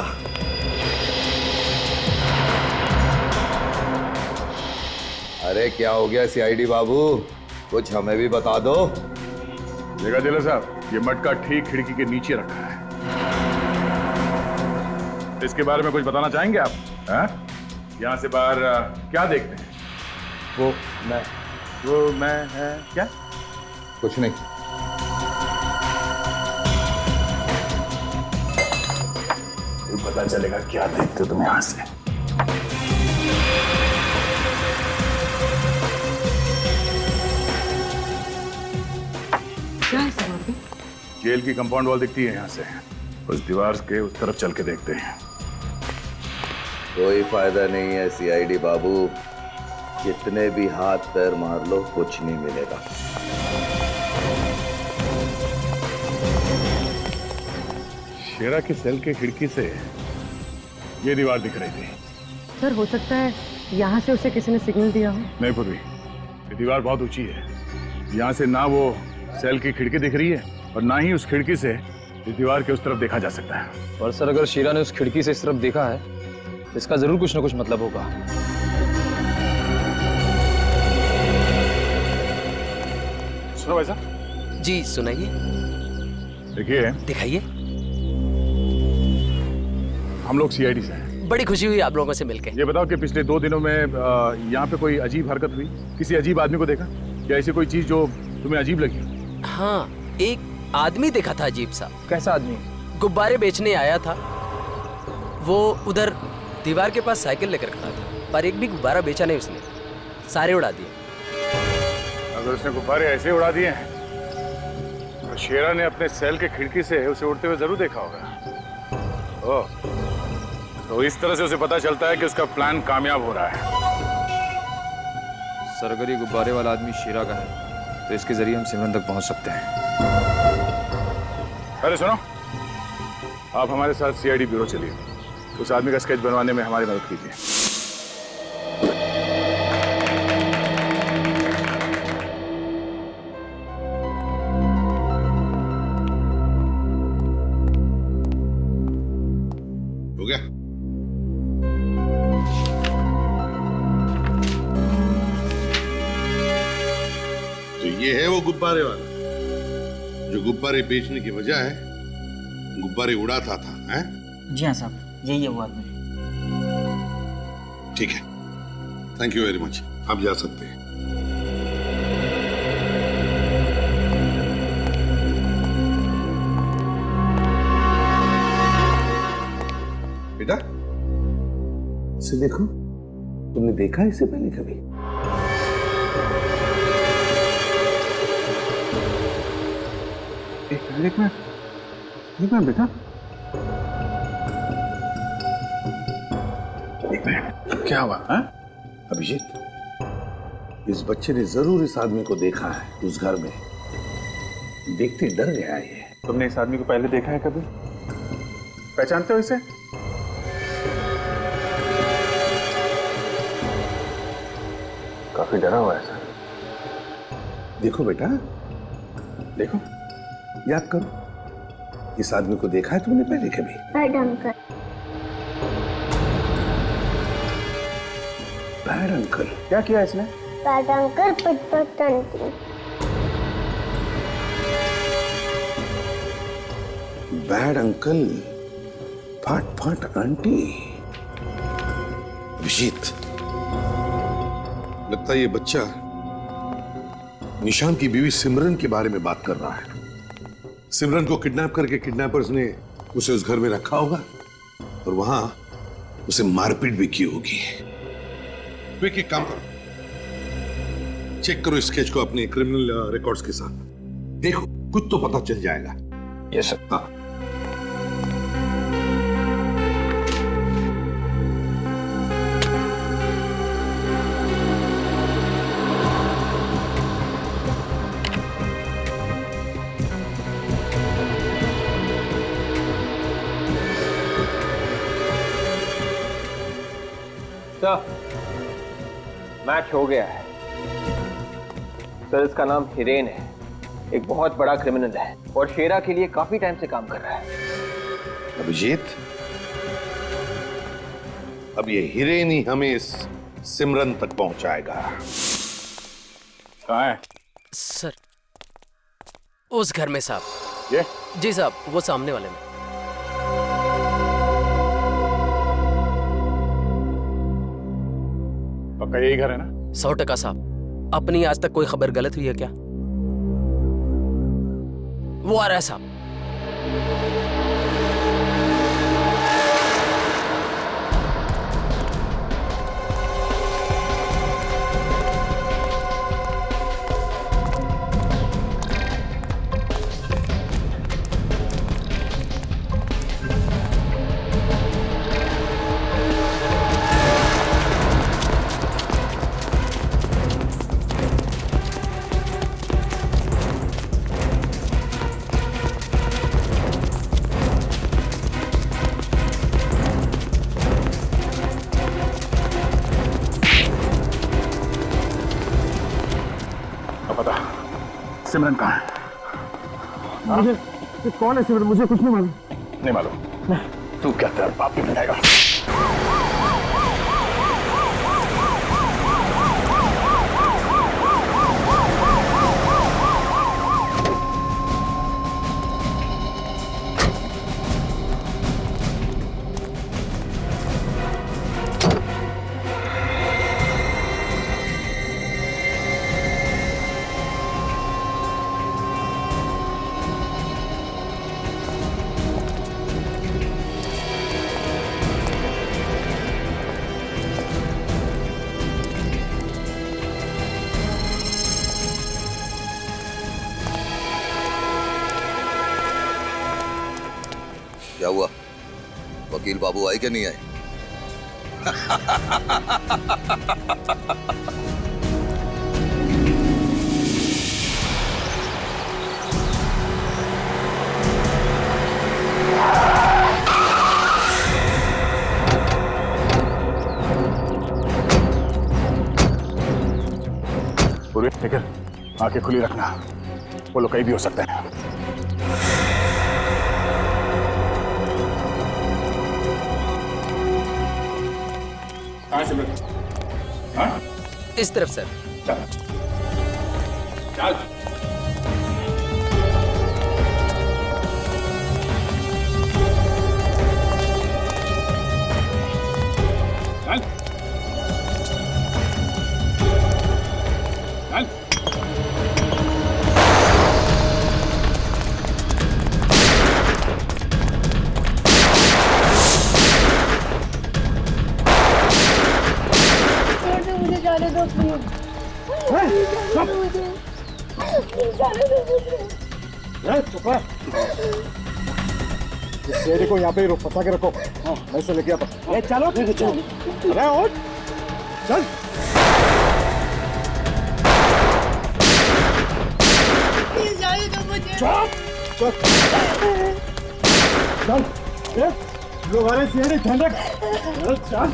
अरे क्या हो गया सीआईडी बाबू, कुछ हमें भी बता दो। देखा जिला साहब, ये मटका ठीक खिड़की के नीचे रखा है। इसके बारे में कुछ बताना चाहेंगे आप? यहाँ से बाहर क्या देखते हैं? वो मैं है क्या? कुछ नहीं। पता चलेगा क्या देखते हो तुम यहाँ से। क्या है सर वहाँ पे? जेल की कंपाउंड वॉल दिखती है यहाँ से। उस दीवार के उस तरफ चल के देखते हैं। कोई फायदा नहीं है सीआईडी बाबू, जितने भी हाथ पैर मार लो कुछ नहीं मिलेगा। शेरा के सेल के खिड़की से ये दीवार दिख रही थी। सर, हो सकता है यहाँ से उसे किसी ने सिग्नल दिया हो। नहीं पूर्वी, ये दीवार बहुत ऊंची है। यहाँ से ना वो सेल की खिड़की दिख रही है और ना ही उस खिड़की से इस दीवार के उस तरफ देखा जा सकता है। और सर, अगर शेरा ने उस खिड़की से इस तरफ देखा है तो इसका जरूर कुछ ना कुछ मतलब होगा। सुनो भाई साहब। जी सुनाइए। देखिए, दिखाइए। हम लोग सीआईडी से हैं। बड़ी खुशी हुई आप लोगों से मिलके। ये बताओ कि पिछले 2 दिनों में यहाँ पे कोई अजीब हरकत हुई? किसी अजीब आदमी को देखा या ऐसी कोई चीज जो तुम्हें अजीब लगी? हाँ, एक आदमी देखा था अजीब सा। कैसा आदमी? गुब्बारे बेचने आया था। वो उधर दीवार के पास साइकिल लेकर खड़ा था, पर एक भी गुब्बारा बेचा नहीं उसने, सारे उड़ा दिए। अगर उसने गुब्बारे ऐसे उड़ा दिए हैं तो शेरा ने अपने सेल के खिड़की से उसे उड़ते हुए जरूर देखा होगा। ओह, तो इस तरह से उसे पता चलता है कि उसका प्लान कामयाब हो रहा है। सर, अगर ये गुब्बारे वाला आदमी शेरा का है तो इसके जरिए हम सिमरन तक पहुंच सकते हैं। अरे सुनो, आप हमारे साथ सीआईडी ब्यूरो चलिए। उस आदमी का स्केच बनवाने में हमारी मदद कीजिए। हो गया? तो ये है वो गुब्बारे वाला जो गुब्बारे बेचने की बजाय गुब्बारे उड़ाता था, हैं? जी हाँ साहब, यही है वो आदमी। ठीक है, थैंक यू वेरी मच। आप जा सकते हैं। बेटा, इसे देखो। तुमने देखा इसे पहले कभी? एक मिनट बेटा, क्या हुआ? अभिजीत, इस बच्चे ने जरूर इस आदमी को देखा है उस घर में। देखते ही डर गया ये। तुमने इस आदमी को पहले देखा है कभी? पहचानते हो इसे? काफी डरा हुआ है सर। देखो बेटा, देखो, याद करो, इस आदमी को देखा है तुमने पहले कभी? Bad uncle. Bad uncle? क्या किया इसने? बैड अंकल पिट आंटी। बैड अंकल फाट फाट आंटी। अभिजीत, लगता है ये बच्चा निशान की बीवी सिमरन के बारे में बात कर रहा है। सिमरन को किडनैप करके किडनैपर्स ने उसे उस घर में रखा होगा और वहां उसे मारपीट भी की होगी। वे एक काम करो, चेक करो स्केच को अपने क्रिमिनल रिकॉर्ड्स के साथ। देखो कुछ तो पता चल जाएगा। Yes sir. हाँ। सर, मैच हो गया है। सर, इसका नाम हिरेन है, एक बहुत बड़ा क्रिमिनल है और शेरा के लिए काफी टाइम से काम कर रहा है। अभिजीत, अब ये हिरेन ही हमें इस सिमरन तक पहुंचाएगा। कहाँ है? सर, उस घर में साहब। ये? जी साहब, वो सामने वाले में। पक्का यही घर है ना? 100% साहब। अपनी आज तक कोई खबर गलत हुई है क्या? वो आ रहा है साहब। सिमरन कहाँ है? मुझे कौन है सिमरन? मुझे कुछ नहीं मालूम। नहीं मालूम? तू क्या तेरा बाप भी बताएगा? क्या हुआ? वकील बाबू आए कि नहीं आए? पूरी लेकिन आंखें खुली रखना, वो लोग कहीं भी हो सकते हैं। इस तरफ सर। चल चल। मुझे जाने दो प्लीज। इस शेरे को यहाँ पे ही रोक, फंसा के रखो। हाँ, मैं इसे लेके आता हूँ। चलो ठीक है, चलो। अरे उठ, चल। चुप, चुप। चल, लोग आ रहे हैं, शेरे ध्यान रख। चल।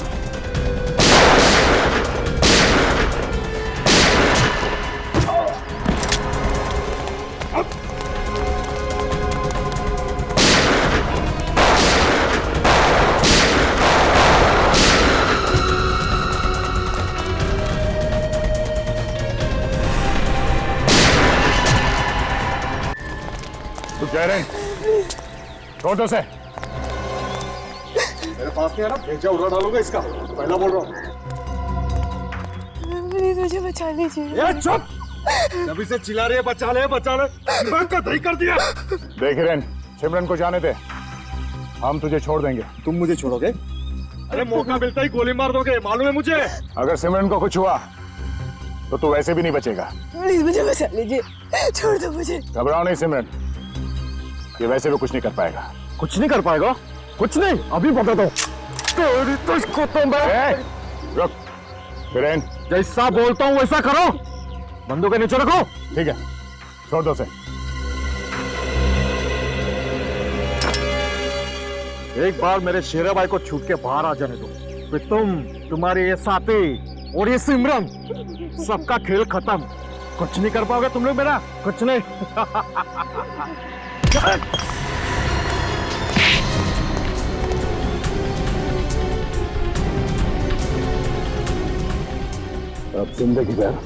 तू कह रहे छोड़ दो से। मेरे पास नहीं है ना, भेजा उड़ा डालूंगा इसका, पहला बोल रहा हूँ। प्लीज मुझे बचा लीजिए। ये चुप, अभी से चिल्ला रही है बचा ले दिमाग का दही कर दिया। देख रहे सिमरन को जाने दे, हम तुझे छोड़ देंगे। तुम मुझे छोड़ोगे? अरे मौका मिलता ही गोली मार दोगे, मालूम है मुझे। अगर सिमरन को कुछ हुआ तो तू वैसे भी नहीं बचेगा। प्लीज मुझे बचा लीजिए, छोड़ दो मुझे। घबराओ नहीं सिमरन, ये वैसे भी कुछ नहीं कर पाएगा। कुछ नहीं कर पाएगा? कुछ नहीं, अभी बता दो। रुक, किरण, जैसा बोलता हूँ वैसा करो। बंदूक के नीचे रखो। ठीक है, छोड़ दो से। एक बार मेरे शेरा भाई को छूट के बाहर आ जाने दो, फिर तुम्हारे ये साथी और ये सिमरन, सबका खेल खत्म। कुछ नहीं कर पाओगे तुम लोग मेरा, कुछ नहीं। अब जिंदगी भर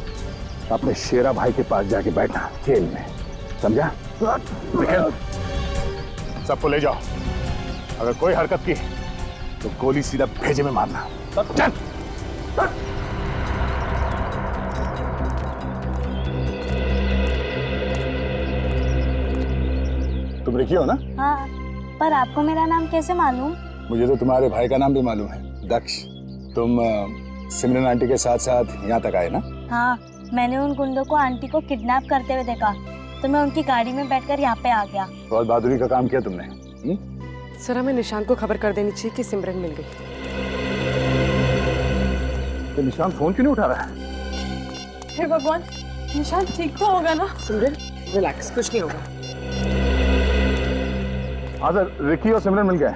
अपने शेरा भाई के पास जाके बैठना जेल में, समझा? सबको ले जाओ, अगर कोई हरकत की तो गोली सीधा भेजे में मारना। चल। तुम रिकी हो ना? हाँ, पर आपको मेरा नाम कैसे मालूम? मुझे तो तुम्हारे भाई का नाम भी मालूम है, दक्ष। तुम सिमरन आंटी के साथ साथ यहाँ तक आए ना? हाँ, मैंने उन गुंडों को आंटी को किडनैप करते हुए देखा, तो मैं उनकी गाड़ी में बैठकर यहाँ पे आ गया। बहुत बहादुरी का काम किया तुमने। सर, हमें निशांत को खबर कर देनी चाहिए कि सिमरन मिल गई। तो निशांत फोन क्यों नहीं उठा रहा है? हे भगवान, निशांत ठीक तो होगा ना? सिमरन रिलैक्स, कुछ नहीं होगा। हाँ सर, रिकी और सिमरन मिल गए।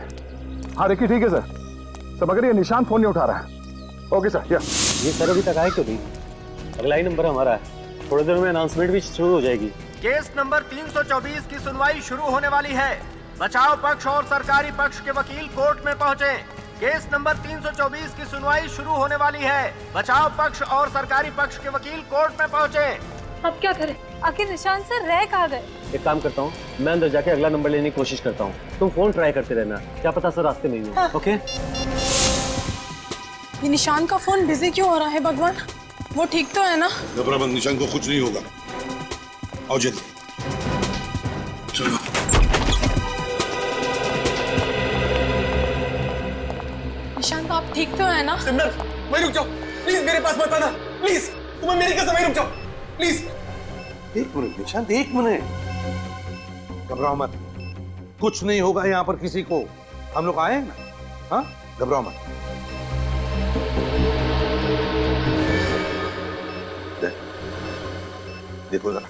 हाँ रिकी ठीक है सर, सब अगर ये निशांत फोन नहीं उठा रहा है। Okay sir. ये सर अभी तक आए क्यों नहीं? अगला ही नंबर हमारा है, थोड़ी देर में अनाउंसमेंट भी शुरू हो जाएगी। केस नंबर 324 की सुनवाई शुरू होने वाली है। बचाव पक्ष और सरकारी पक्ष के वकील कोर्ट में पहुंचे। केस नंबर 324 की सुनवाई शुरू होने वाली है। बचाव पक्ष और सरकारी पक्ष के वकील कोर्ट में पहुंचे। अब क्या करें? आखिर निशांत सर रह कहाँ गए? एक काम करता हूँ, मैं अंदर जाके अगला नंबर लेने की कोशिश करता हूँ, तुम फोन ट्राई करते रहना, क्या पता सर रास्ते में ही हो। ओके? ये निशांत का फोन बिजी क्यों हो रहा है भगवान? वो ठीक तो है ना? घबरा मत, निशांत को कुछ नहीं होगा। आओ जल्दी चलो। निशांत आप ठीक तो है ना? सिमरन, वहीं रुक जाओ प्लीज, मेरे पास मत आना प्लीज, तुम्हें मेरी कसम, वहीं रुक जाओ प्लीज। एक मिनट निशांत, एक मिनट, घबराओ मत, कुछ नहीं होगा यहाँ पर किसी को, हम लोग आए हैं ना। हाँ, घबराओ मत। देखो जरा,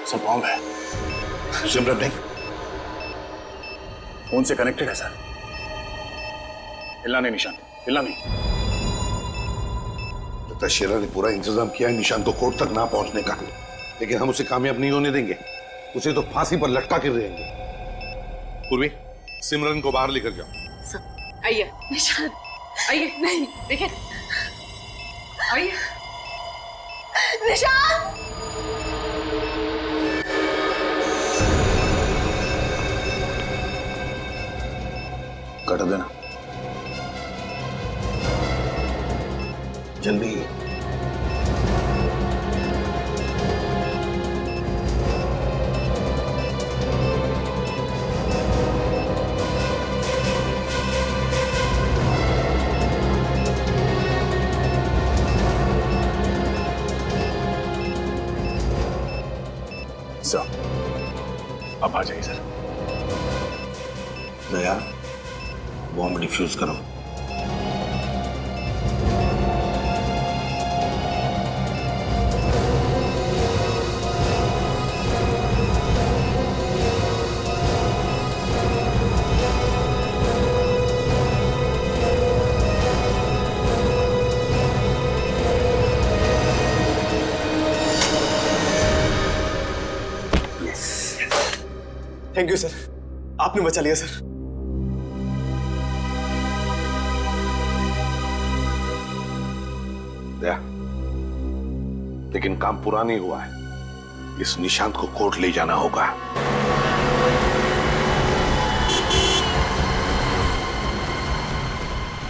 सब ऑन है। सिमरन नहीं, फोन से कनेक्टेड है सर। हिलना नहीं निशांत, हिलना नहीं। लगता है शेरा ने पूरा इंतजाम किया है निशांत को कोर्ट तक ना पहुंचने का, लेकिन हम उसे कामयाब नहीं होने देंगे, उसे तो फांसी पर लटका के रहेंगे। पूर्वी, सिमरन को बाहर लेकर जाओ। आइए निशांत, आइए, नहीं देखिए, आइए निशांत! कट देना जल्दी। सर अब आ जाइए सर। दया, बॉम्ब डिफ्यूज करो। थैंक यू सर, आपने बचा लिया सर। दया, लेकिन काम पूरा नहीं हुआ है। इस निशांत को कोर्ट ले जाना होगा।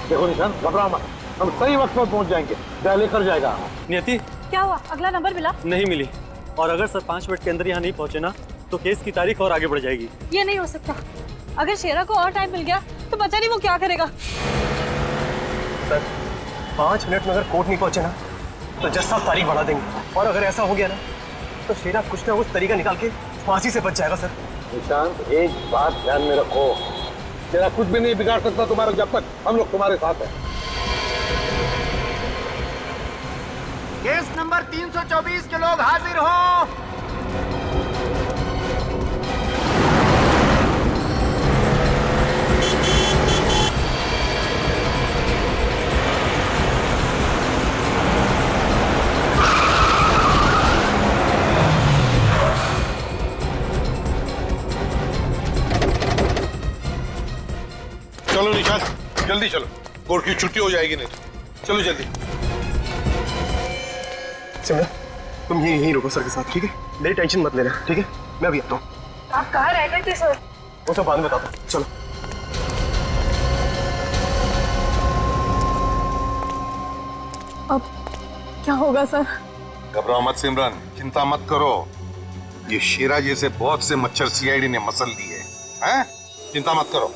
देखो निशांत, घबराओ मत, हम सही वक्त पर पहुंच जाएंगे। दया लेकर जाएगा। नियति, क्या हुआ? अगला नंबर मिला? नहीं मिली, और अगर सर 5 मिनट के अंदर यहाँ नहीं पहुंचे ना तो केस की तारीख और आगे बढ़ जाएगी। ये नहीं हो सकता। अगर शेरा को और टाइम मिल गया तो पता नहीं वो क्या करेगा। सर 5 मिनट में अगर कोर्ट नहीं पहुंचे ना तो जज साहब तारीख बढ़ा देंगे, और अगर ऐसा हो गया ना तो शेरा कुछ ना कुछ तरीका निकाल के फांसी से बच जाएगा। सर निशांत, एक बात ध्यान में रखो, तेरा कुछ भी नहीं बिगाड़ सकता तुम्हारा, जब तक हम लोग तुम्हारे साथ हैं। केस नंबर 324 के लोग हाजिर हो। चलो निशांत, जल्दी चलो, कोर्ट की छुट्टी हो जाएगी नहीं तो। चलो जल्दी। सिमरन, तुम यहीं रुको सर के साथ, ठीक है? मेरी टेंशन मत लेना, ठीक है? मैं अभी आता हूँ। आप कहाँ रह गए थे सर? वो सब बाद में बताता हूँ, चलो। अब क्या होगा सर? घबराओ मत सिमरन, चिंता मत करो। ये शेरा जैसे बहुत से मच्छर सीआईडी ने मसल लिए हैं, चिंता मत करो।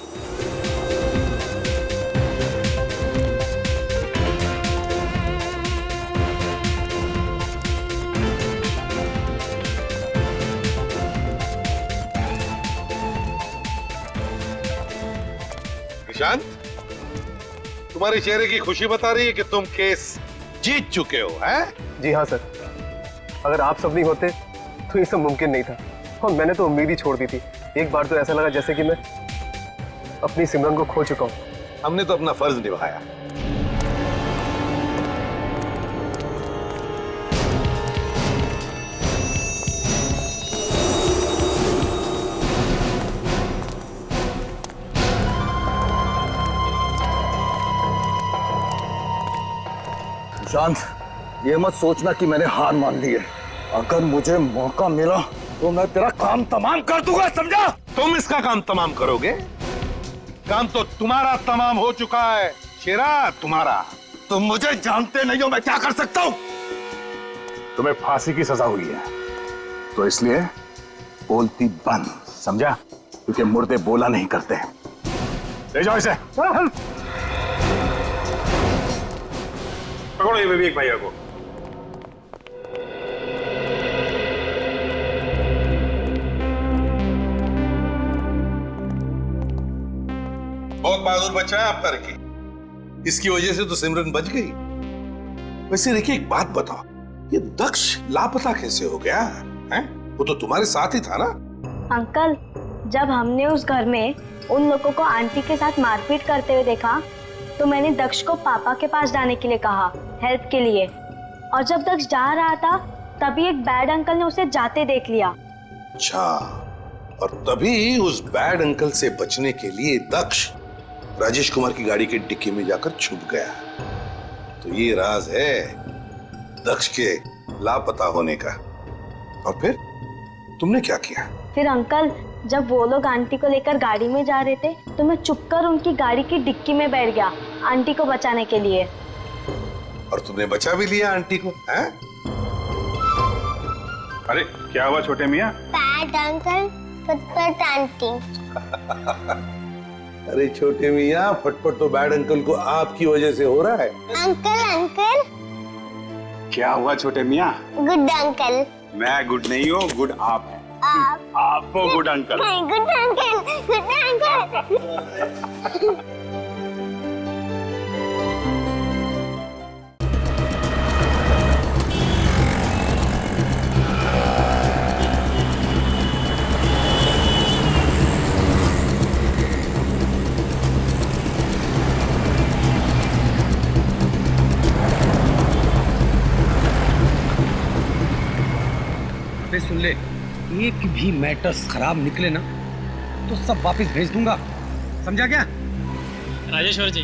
निशांत, तुम्हारे चेहरे की खुशी बता रही है कि तुम केस जीत चुके हो, हैं? जी हाँ सर, अगर आप सब नहीं होते तो ये सब मुमकिन नहीं था, और मैंने तो उम्मीद ही छोड़ दी थी। एक बार तो ऐसा लगा जैसे कि मैं अपनी सिमरन को खो चुका हूँ। हमने तो अपना फर्ज निभाया। शांत, ये मत सोचना कि मैंने हार मान ली है। अगर मुझे मौका मिला तो मैं तेरा काम तमाम कर दूंगा, समझा? तुम इसका काम तमाम करोगे? काम तो तुम्हारा तमाम हो चुका है शेरा, तुम्हारा। तुम मुझे जानते नहीं हो, मैं क्या कर सकता हूं? तुम्हें फांसी की सजा हुई है, तो इसलिए बोलती बंद, समझा? क्योंकि मुर्दे बोला नहीं करते। ले जाओ इसे। पकड़ो ये विवेक भैया को। बहुत बहादुर बच्चा है आपका रिकी, इसकी वजह से तो सिमरन बच गई। वैसे रिकी, एक बात बताओ, ये दक्ष लापता कैसे हो गया है? वो तो तुम्हारे साथ ही था ना? अंकल, जब हमने उस घर में उन लोगों को आंटी के साथ मारपीट करते हुए देखा तो मैंने दक्ष को पापा के पास जाने के लिए कहा, हेल्प के लिए। और जब दक्ष जा रहा था तभी एक बैड अंकल ने उसे जाते देख लिया। अच्छा, और तभी उस बैड अंकल से बचने के लिए दक्ष राजेश कुमार की गाड़ी की डिक्की में जाकर छुप गया। तो ये राज है दक्ष के लापता होने का। और फिर तुमने क्या किया? फिर अंकल, जब वो लोग आंटी को लेकर गाड़ी में जा रहे थे तो मैं चुपकर उनकी गाड़ी की डिक्की में बैठ गया आंटी को बचाने के लिए। और तुमने बचा भी लिया आंटी को, हैं? अरे क्या हुआ छोटे मियाँ? बैड अंकल, फटफट आंटी। अरे छोटे मियाँ, फटफट तो बैड अंकल को आपकी वजह से हो रहा है। Uncle uncle. क्या हुआ छोटे मियाँ? Good uncle. मैं गुड नहीं हूँ, गुड आप है। आप वो good uncle. Good uncle, good uncle. सुन ले, एक भी मैटर्स खराब निकले ना तो सब वापस भेज दूंगा, समझा क्या? राजेश्वर जी,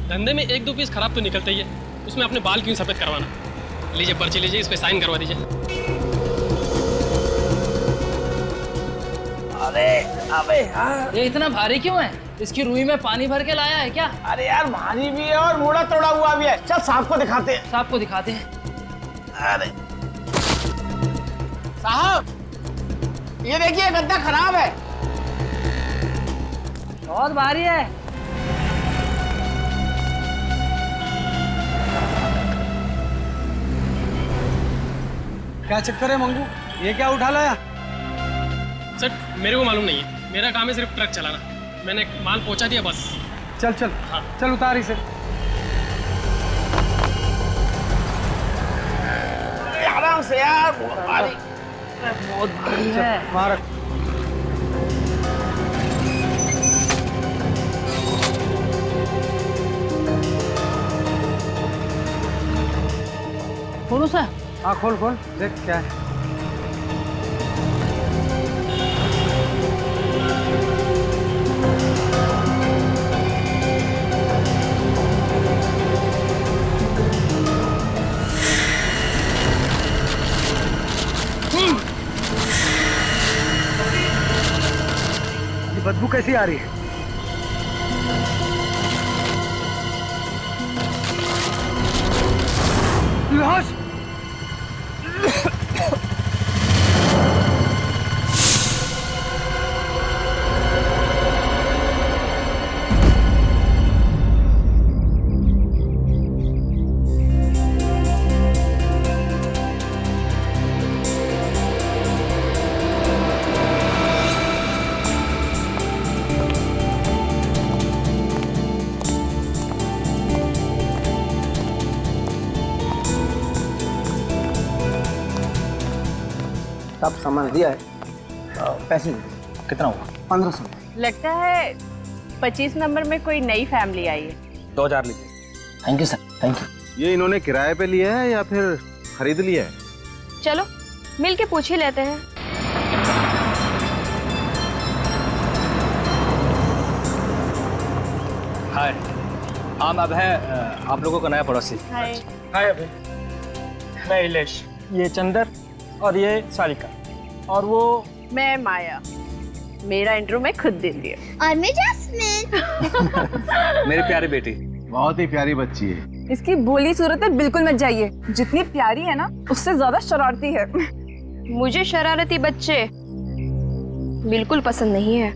धंधे में 1-2 पीस खराब तो निकलते ही है, उसमें अपने बाल क्यों सफेद करवाना? लीजिए पर्ची लीजिए, इस पे साइन करवा दीजिए। अरे अबे यार, ये इतना भारी क्यों है? इसकी रुई में पानी भर के लाया है क्या? अरे यार भारी भी है और मुड़ा तोड़ा हुआ भी है। चल साहब को दिखाते हैं। साहब को दिखाते हैं। अरे साहब, ये देखिए गद्दा खराब है, बहुत भारी है। क्या चक्कर है मंगू, ये क्या उठा लाया? सर मेरे को मालूम नहीं है, मेरा काम है सिर्फ ट्रक चलाना। मैंने माल पहुंचा दिया बस। चल चल हाँ। चल उतार इसे। आराम से यार, बहुत भारी है। मार। खोलो सर। हाँ खोल खोल, देख क्या है। ये बदबू कैसी आ रही है? होश। सब सामान दिया है, पैसे कितना हुआ? 1500। लगता है 25 नंबर में कोई नई फैमिली आई है। 2000 लीजिए। Thank you sir, thank you. ये इन्होंने किराए पे लिया है या फिर खरीद लिया है? चलो मिल के पूछ ही लेते हैं। हाय, हम अब है आप लोगों का नया पड़ोसी। हाय। हाय अभय, मैं इलेश, ये चंदर और ये सारिका, और वो मैं माया। मेरा इंट्रो मैं खुद दे दिया। और मैं जैस्मिन। मेरी प्यारी बेटी। बहुत ही प्यारी बच्ची है। इसकी भोली सूरत है, बिल्कुल मत जाइए। जितनी प्यारी है ना, उससे ज्यादा शरारती है। मुझे शरारती बच्चे बिल्कुल पसंद नहीं है।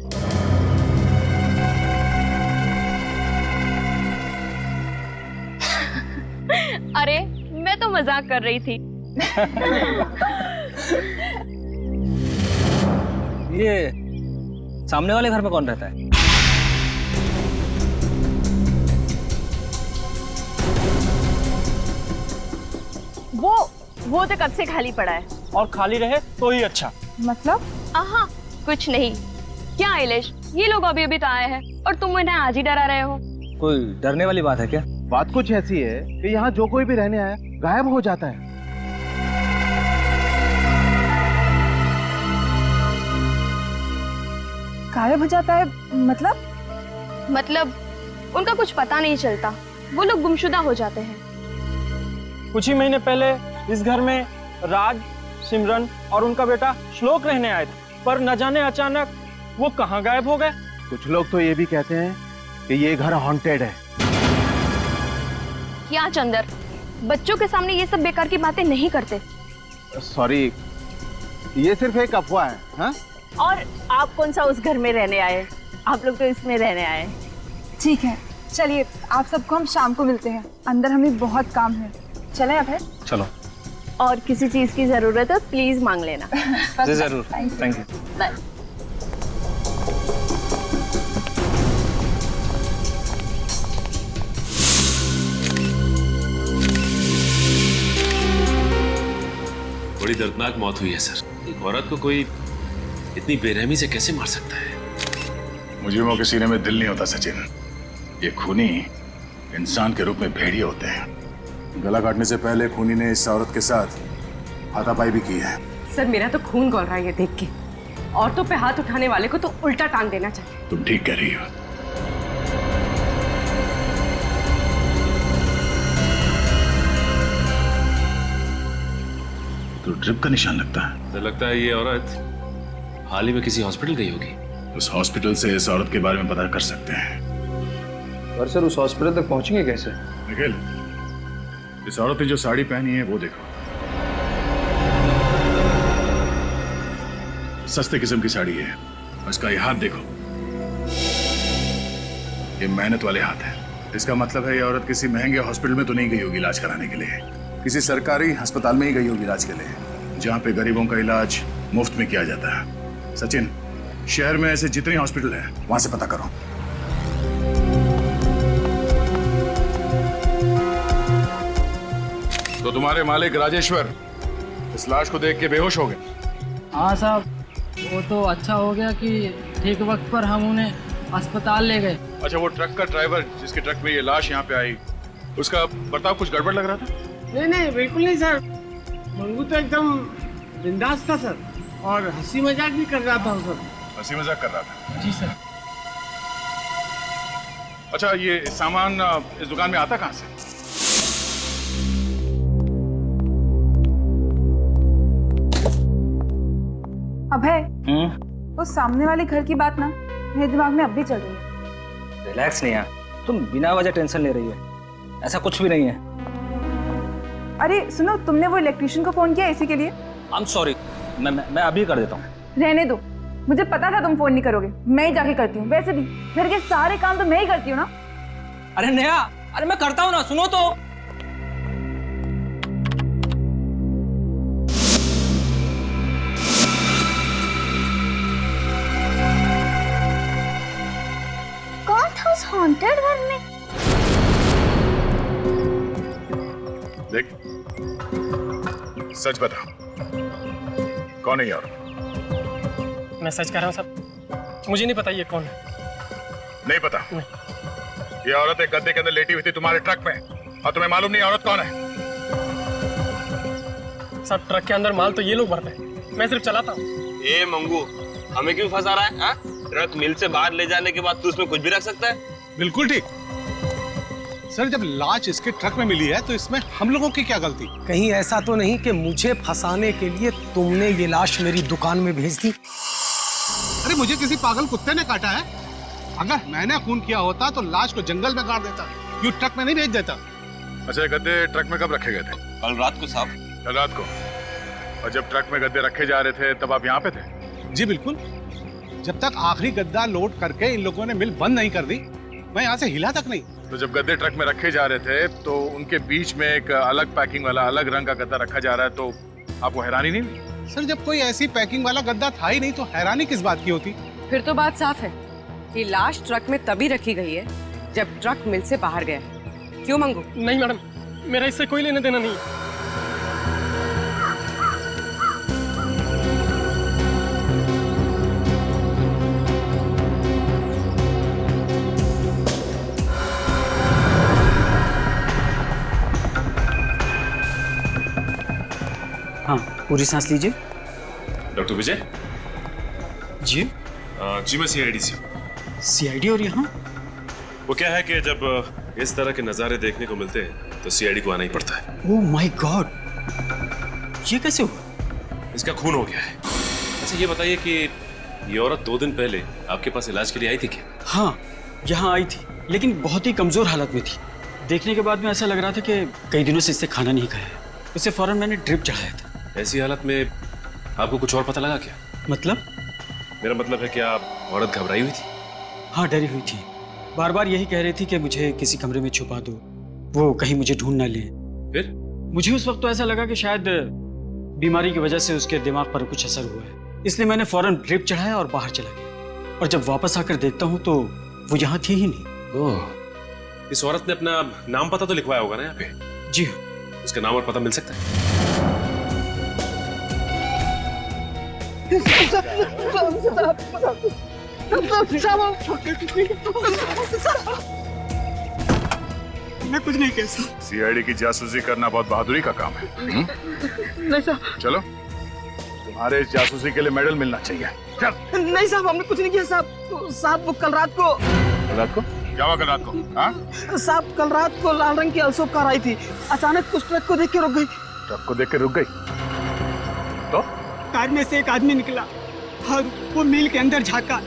अरे मैं तो मजाक कर रही थी। ये सामने वाले घर में कौन रहता है? वो तो कब से खाली पड़ा है। और खाली रहे तो ही अच्छा। मतलब? आहा, कुछ नहीं। क्या आइलेश, ये लोग अभी अभी तो आए हैं और तुम इन्हें आज ही डरा रहे हो। कोई डरने वाली बात है क्या? बात कुछ ऐसी है कि यहाँ जो कोई भी रहने आया गायब हो जाता है। गायब हो जाता है मतलब? मतलब उनका कुछ पता नहीं चलता, वो लोग गुमशुदा हो जाते हैं। कुछ ही महीने पहले इस घर में राज, सिमरन और उनका बेटा श्लोक रहने आए थे, पर न जाने अचानक वो कहाँ गायब हो गए। कुछ लोग तो ये भी कहते हैं कि ये घर हॉन्टेड है। क्या चंदर, बच्चों के सामने ये सब बेकार की बातें नहीं करते। सॉरी, ये सिर्फ एक अफवाह है। हाँ? और आप कौन सा उस घर में रहने आए? आप लोग तो इसमें रहने आए। ठीक है, चलिए आप सबको हम शाम को मिलते हैं। अंदर हमें बहुत काम है। चलें अब है? चलो। और किसी चीज की जरूरत है प्लीज मांग लेना। जी जरूर, थैंक यू। बाय। बड़ी दर्दनाक मौत हुई है सर। एक औरत को कोई इतनी बेरहमी से कैसे मार सकता है? मुजरिमों के सीने में दिल नहीं होता सचिन। ये खूनी इंसान के रूप में भेड़िए होते हैं। गला काटने से पहले खूनी ने इस औरत के साथ हाथापाई भी की है। सर मेरा तो खून खौल रहा है ये देख के। औरतों पे हाथ उठाने वाले को तो उल्टा टांग देना चाहिए। तुम ठीक कह रही हो। तो ड्रिप का निशान लगता है। तो लगता है ये औरत हाल ही में किसी हॉस्पिटल गई होगी। उस हॉस्पिटल से इस औरत के बारे में पता कर सकते हैं। पर सर उस हॉस्पिटल तक पहुंचेंगे कैसे? निखिल, इस औरत ने जो साड़ी पहनी है वो देखो, सस्ते किस्म की साड़ी है। और इसका ये हाथ देखो, ये मेहनत वाले हाथ है। इसका मतलब है ये औरत किसी महंगे हॉस्पिटल में तो नहीं गई होगी इलाज कराने के लिए, किसी सरकारी अस्पताल में ही गई होगी इलाज के लिए, जहां पे गरीबों का इलाज मुफ्त में किया जाता है। सचिन, शहर में ऐसे जितने हॉस्पिटल हैं वहां से पता करो। तो तुम्हारे मालिक राजेश्वर इस लाश को देख के बेहोश हो गए? हाँ साहब, वो तो अच्छा हो गया कि ठीक वक्त पर हम उन्हें अस्पताल ले गए। अच्छा, वो ट्रक का ड्राइवर जिसके ट्रक में ये लाश यहाँ पे आई, उसका बर्ताव कुछ गड़बड़ लग रहा था? नहीं नहीं, बिल्कुल नहीं सर। मंगू तो एकदम बिंदास था सर, और हंसी मजाक भी कर रहा था सर। हंसी मजाक कर रहा था? जी सर। अच्छा, ये सामान इस दुकान में आता कहाँ से? अभय, उस सामने वाले घर की बात ना मेरे दिमाग में अब भी चल रही है। रिलैक्स नेहा, तुम बिना वजह टेंशन ले रही है, ऐसा कुछ भी नहीं है। अरे सुनो, तुमने वो इलेक्ट्रिशियन को फोन किया इसी के लिए? आई एम सॉरी, मैं अभी कर देता हूँ। रहने दो, मुझे पता था तुम फोन नहीं करोगे, मैं ही जाके करती हूँ। वैसे भी घर के सारे काम तो मैं ही करती हूँ ना। अरे नेहा, अरे मैं करता हूँ ना, सुनो तो। कौन था उस हॉन्टेड घर में? देख, सच बता, कौन है ये औरत? मैं सच कह रहा हूँ साहब, मुझे नहीं पता ये कौन है। नहीं पता? नहीं। ये औरत एक गद्दे के अंदर लेटी हुई थी तुम्हारे ट्रक में, और तुम्हें मालूम नहीं औरत कौन है? साहब, ट्रक के अंदर माल तो ये लोग भरते हैं, मैं सिर्फ चलाता हूँ। ए मंगू, हमें क्यों फंसा रहा है? हा? ट्रक मिल से बाहर ले जाने के बाद तू उसमें कुछ भी रख सकता है? बिल्कुल ठीक सर, जब लाश इसके ट्रक में मिली है तो इसमें हम लोगों की क्या गलती? कहीं ऐसा तो नहीं कि मुझे फंसाने के लिए तुमने ये लाश मेरी दुकान में भेज दी? अरे मुझे किसी पागल कुत्ते ने काटा है? अगर मैंने खून किया होता तो लाश को जंगल में गाड़ देता, क्यों ट्रक में नहीं भेज देता। अच्छा, ये गद्दे ट्रक में कब रखे गए थे? कल रात को साहब। कल रात को? और जब ट्रक में गद्दे रखे जा रहे थे तब आप यहाँ पे थे? जी बिल्कुल, जब तक आखिरी गद्दा लोड करके इन लोगों ने मिल बंद नहीं कर दी, मैं यहाँ से हिला तक नहीं। तो जब गद्दे ट्रक में रखे जा रहे थे तो उनके बीच में एक अलग पैकिंग वाला अलग रंग का गद्दा रखा जा रहा है, तो आपको हैरानी नहीं हुई? सर, जब कोई ऐसी पैकिंग वाला गद्दा था ही नहीं तो हैरानी किस बात की होती? फिर तो बात साफ है कि लाश ट्रक में तभी रखी गई है जब ट्रक मिल से बाहर गया है। क्यों मंगू? नहीं मैडम, मेरा इससे कोई लेना देना नहीं। हाँ, पूरी सांस लीजिए। डॉक्टर विजय? जी जी, मैं सीआईडी से। सीआईडी? और यहाँ वो क्या है कि जब इस तरह के नज़ारे देखने को मिलते हैं तो सीआईडी को आना ही पड़ता है। ओह माय गॉड, ये कैसे हुआ? इसका खून हो गया है। अच्छा, ये बताइए कि ये औरत 2 दिन पहले आपके पास इलाज के लिए आई थी क्या? हाँ, यहाँ आई थी, लेकिन बहुत ही कमजोर हालत में थी। देखने के बाद में ऐसा लग रहा था कि कई दिनों से इससे खाना नहीं खाया है। उसे फौरन मैंने ड्रिप चढ़ाया था। ऐसी हालत में आपको कुछ और पता लगा क्या? मतलब? मेरा मतलब है कि आप औरत घबराई हुई थी? हाँ, डरी हुई थी। बार बार यही कह रही थी कि मुझे किसी कमरे में छुपा दो, वो कहीं मुझे ढूंढ ना ले। फिर? मुझे उस वक्त तो ऐसा लगा कि शायद बीमारी की वजह से उसके दिमाग पर कुछ असर हुआ है, इसलिए मैंने फौरन ड्रिप चढ़ाया और बाहर चला गया। और जब वापस आकर देखता हूँ तो वो यहाँ थी ही नहीं। ओह, इस औरत ने अपना नाम पता तो लिखवाया होगा ना यहाँ पे? जी हाँ। उसका नाम और पता मिल सकता है? मैं कुछ नहीं कह सकता। सीआईडी की जासूसी करना बहुत बहादुरी का काम है। नहीं साहब। चलो, तुम्हारे इस जासूसी के लिए मेडल मिलना चाहिए। चल। नहीं साहब, हमने कुछ नहीं किया साहब। साहब, वो कल रात को क्या हुआ? कल रात को? हाँ? साहब, कल रात को लाल रंग की अल्सो कार आई थी, अचानक उस ट्रक को देख के रुक गई। ट्रक को देख के रुक गई? तो कार में से एक आदमी निकला और वो मिल के अंदर झांका,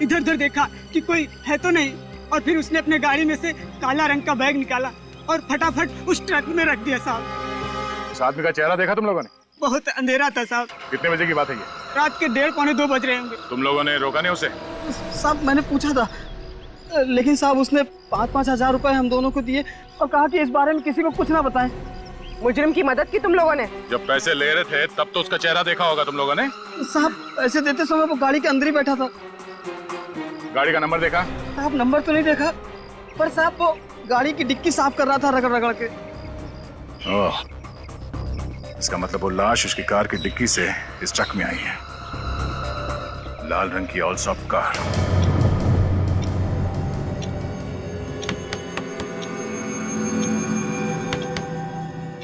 इधर उधर देखा कि कोई है तो नहीं, और फिर उसने अपने गाड़ी में से काला रंग का बैग निकाला और फटाफट उस ट्रक में रख दिया साहब। उस आदमी का चेहरा देखा तुम लोगों ने? बहुत अंधेरा था साहब। कितने बजे की बात है ये? रात के 1:30 पौने 2 बज रहे होंगे। तुम लोगों ने रोका नहीं उसे? साहब मैंने पूछा था, लेकिन साहब उसने 5-5 हजार रुपए हम दोनों को दिए और कहा कि इस बारे में किसी को कुछ ना बताएं। मुजरिम की मदद की तुम लोगों ने? जब पैसे ले रहे थे तब तो उसका चेहरा देखा होगा तुम लोगों ने? साहब पैसे देते समय वो गाड़ी के अंदर ही बैठा था। गाड़ी का नंबर देखा? साहब नंबर तो नहीं देखा, पर साहब वो गाड़ी की डिक्की साफ कर रहा था रगड़ रगड़ के। ओह, इसका मतलब वो लाश उसकी कार की डिक्की से इस ट्रक में आई है। लाल रंग की ऑलसॉप कार।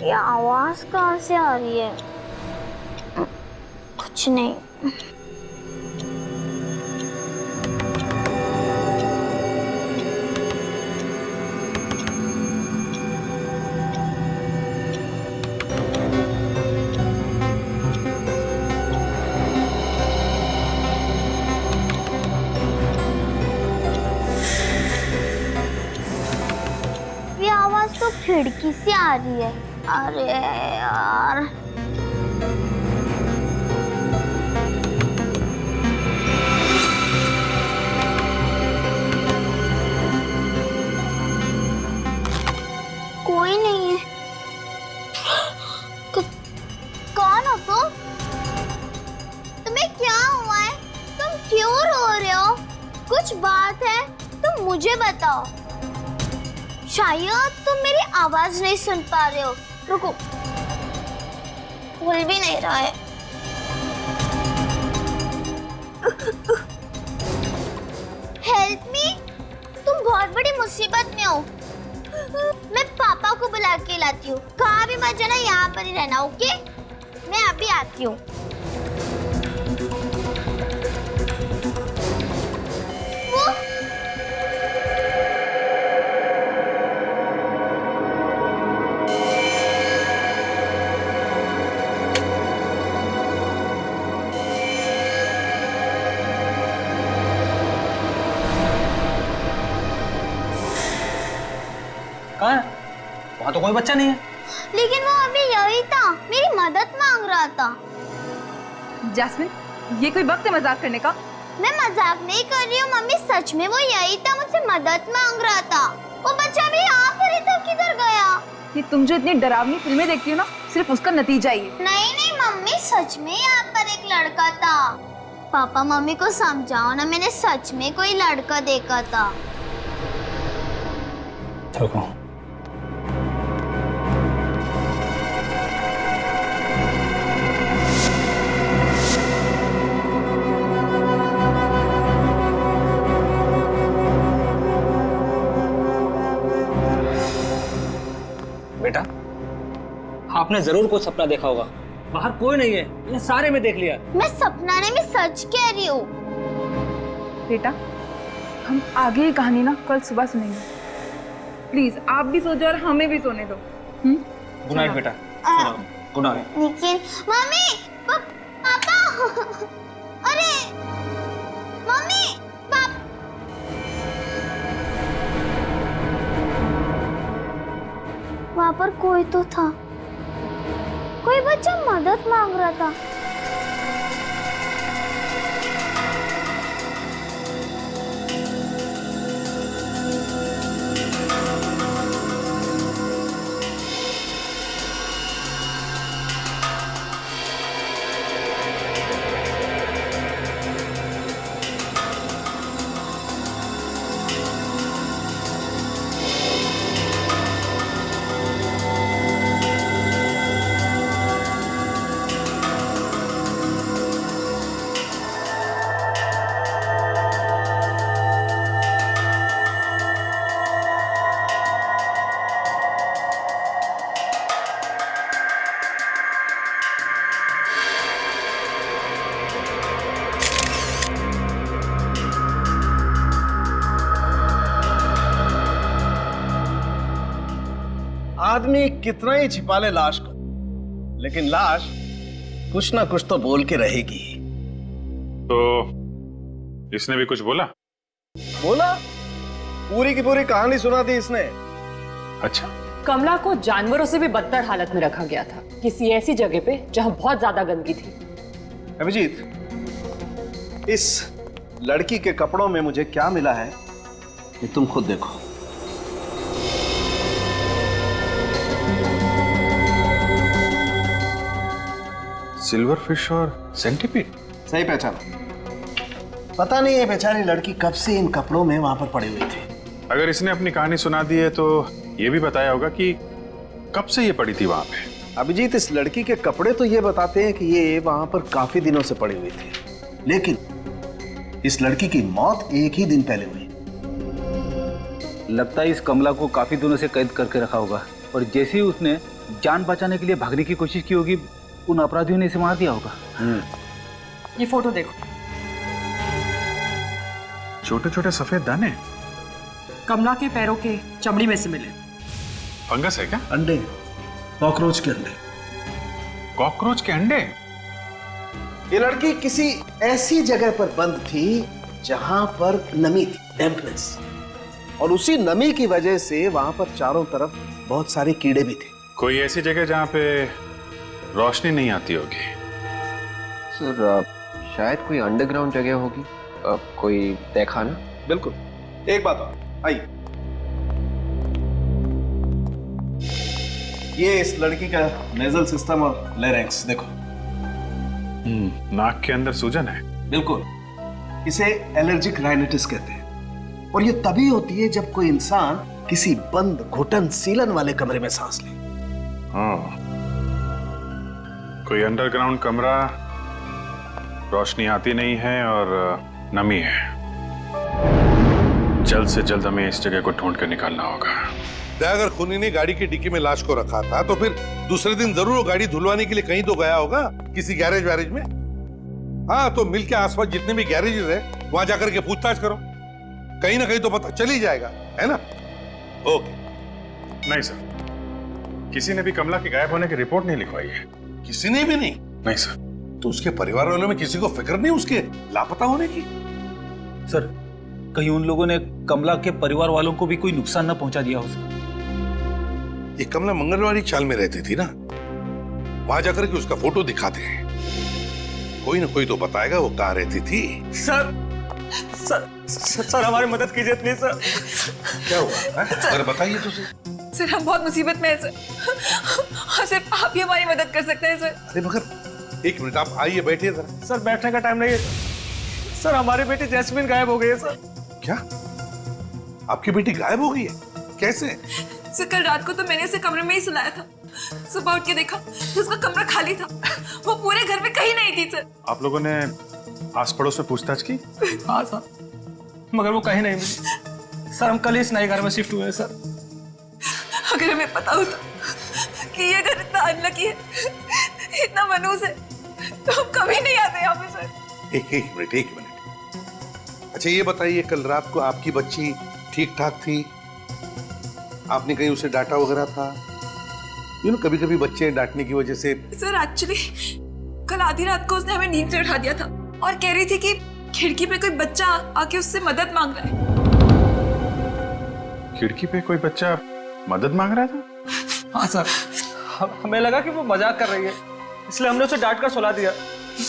ये आवाज कहाँ से आ रही है? कुछ नहीं। ये आवाज तो खिड़की से आ रही है। अरे यार, कोई नहीं है। कौन हो तुम? तुम्हें क्या हुआ है? तुम क्यों रो रहे हो? कुछ बात है? तुम मुझे बताओ। शायद तुम मेरी आवाज नहीं सुन पा रहे हो। रुको, खुल भी नहीं रहा है। हेल्प मी, तुम बहुत बड़ी मुसीबत में हो। मैं पापा को बुला के लाती हूँ। कहाँ भी मत जाना, यहाँ पर ही रहना, ओके? मैं अभी आती हूँ। कहाँ है? वहाँ तो कोई बच्चा नहीं है। लेकिन वो अभी यही था, मेरी मदद मांग रहा था। जैस्मिन, ये कोई वक्त है मजाक करने का? मैं मजाक नहीं कर रही हूँ मम्मी, सच में वो यही था, मुझसे मदद मांग रहा था। वो बच्चा भी यहाँ पर ही था, किधर गया? ये तुम जो इतनी डरावनी फिल्में देखती हो ना, सिर्फ उसका नतीजा ही है। नहीं नहीं मम्मी, सच में यहाँ पर एक लड़का था। पापा मम्मी को समझाओ ना, मैंने सच में कोई लड़का देखा था। रुको। बेटा, आपने जरूर कुछ सपना देखा होगा। बाहर कोई नहीं है, मैंने सारे में देख लिया। मैं सपना नहीं, मैं सच कह रही हूँ। बेटा, हम आगे की कहानी ना कल सुबह सुनेंगे। प्लीज आप भी सो जाओ और हमें भी सोने दो। गुड नाइट बेटा। Good night. लेकिन मम्मी, पापा, अरे मम्मी, वहाँ पर कोई तो था, कोई बच्चा मदद मांग रहा था। आदमी कितना ही छिपा ले लाश को, लेकिन लाश कुछ ना कुछ तो बोल के रहेगी। तो इसने भी कुछ बोला? बोला, पूरी की पूरी कहानी सुना दी इसने। अच्छा। कमला को जानवरों से भी बदतर हालत में रखा गया था, किसी ऐसी जगह पे जहां बहुत ज्यादा गंदगी थी। अभिजीत, इस लड़की के कपड़ों में मुझे क्या मिला है ये तुम खुद देखो। सिल्वर फिश और सेंटीपीड। सही पहचाना। पता नहीं ये बेचारी लड़की कब से इन कपड़ों में वहां पर पड़ी हुई थी। अगर इसने अपनी कहानी सुना दी है तो ये भी बताया होगा कि कब से ये पड़ी थी वहां पे। अभिजीत, इस लड़की के कपड़े तो ये बताते हैं कि ये वहां पर काफी दिनों से पड़ी हुई थी, लेकिन इस लड़की की मौत एक ही दिन पहले हुई। लगता है इस कमला को काफी दिनों से कैद करके रखा होगा, और जैसे ही उसने जान बचाने के लिए भागने की कोशिश की होगी, उन अपराधियों ने इसे मार दिया होगा। ये फोटो देखो। छोटे छोटे सफेद दाने कमला के पैरों के चमड़ी में से मिले। फंगस है क्या? अंडे, कॉकरोच के अंडे। कॉकरोच के अंडे? ये लड़की किसी ऐसी जगह पर बंद थी जहां पर नमी थी, डैम्पनेस, और उसी नमी की वजह से वहां पर चारों तरफ बहुत सारे कीड़े भी थे। कोई ऐसी जगह जहां पे रोशनी नहीं आती होगी। सर, शायद कोई अंडरग्राउंड जगह होगी। कोई देखा ना? बिल्कुल। एक बात और, आइए। ये इस लड़की का नेजल सिस्टम और लैरिंक्स देखो। नाक के अंदर सूजन है। बिल्कुल। इसे एलर्जिक राइनाइटिस कहते हैं, और ये तभी होती है जब कोई इंसान किसी बंद, घुटन, सीलन वाले कमरे में सांस ले। हाँ, कोई अंडरग्राउंड कमरा, रोशनी आती नहीं है और नमी है। जल्द से जल्द हमें इस जगह को ढूंढ कर निकालना होगा। अगर खूनी ने गाड़ी की डिक्की में लाश को रखा था तो फिर दूसरे दिन जरूर वो गाड़ी धुलवाने के लिए कहीं तो गया होगा, किसी गैरेज वैरेज में। हाँ, तो मिल के आसपास जितने भी गैरेजेस है वहां जाकर के पूछताछ करो, कहीं ना कहीं तो पता चल ही जाएगा, है ना? ओके। नहीं सर, किसी ने भी कमला के गायब होने की रिपोर्ट नहीं लिखवाई है। किसी ने भी नहीं? नहीं सर। तो उसके परिवार वालों में किसी को फिक्र नहीं उसके लापता होने की? सर, कहीं उन लोगों ने कमला के परिवार वालों को भी कोई नुकसान न पहुंचा दिया हो सर? ये कमला मंगलवारी चाल में रहती थी ना, वहां जाकर के उसका फोटो दिखाते हैं, कोई ना कोई तो बताएगा वो कहाँ रहती थी। सर सर सर हमारी मदद कीजिए प्लीज सर। क्या हुआ? अगर बताइए तो सर। सर, हम बहुत मुसीबत में हैं सर, और सिर्फ आप ही हमारी मदद कर सकते हैं सर। अरे मगर एक मिनट, आप आइए, बैठिए जरा। सर, बैठने का टाइम नहीं है सर। हमारी बेटी जैस्मिन गायब हो गई है सर। क्या? आपकी बेटी गायब हो गई है? कैसे? सर, कल रात को तो मैंने उसे कमरे में ही सुलाया था। सुबह उठ के देखा तो उसका कमरा खाली था, वो पूरे घर में कहीं नहीं थी सर। आप लोगों ने आस पड़ोस में पूछताछ की? हाँ सर, मगर वो कहीं नहीं मिली सर। हम कल इस नए घर में शिफ्ट हुए हैं सर। अगर हमें पता होता कि ये घर इतना अनलकी है, इतना मनहूस है, तो हम कभी नहीं आते यहाँ पे सर। एक मिनट। अच्छा ये बताइए, कल रात को आपकी बच्ची ठीक ठाक थी? आपने कहीं उसे डांटा वगैरह था? कभी कभी बच्चे डांटने की वजह से। सर, एक्चुअली कल आधी रात को उसने हमें नींद से उठा दिया था और कह रही थी कि खिड़की पे कोई बच्चा आके उससे मदद मांग रहा है। खिड़की पे कोई बच्चा मदद मांग रहा था? हाँ सर, हमें लगा कि वो मजाक कर रही है, इसलिए हमने उसे डांट कर सुला दिया,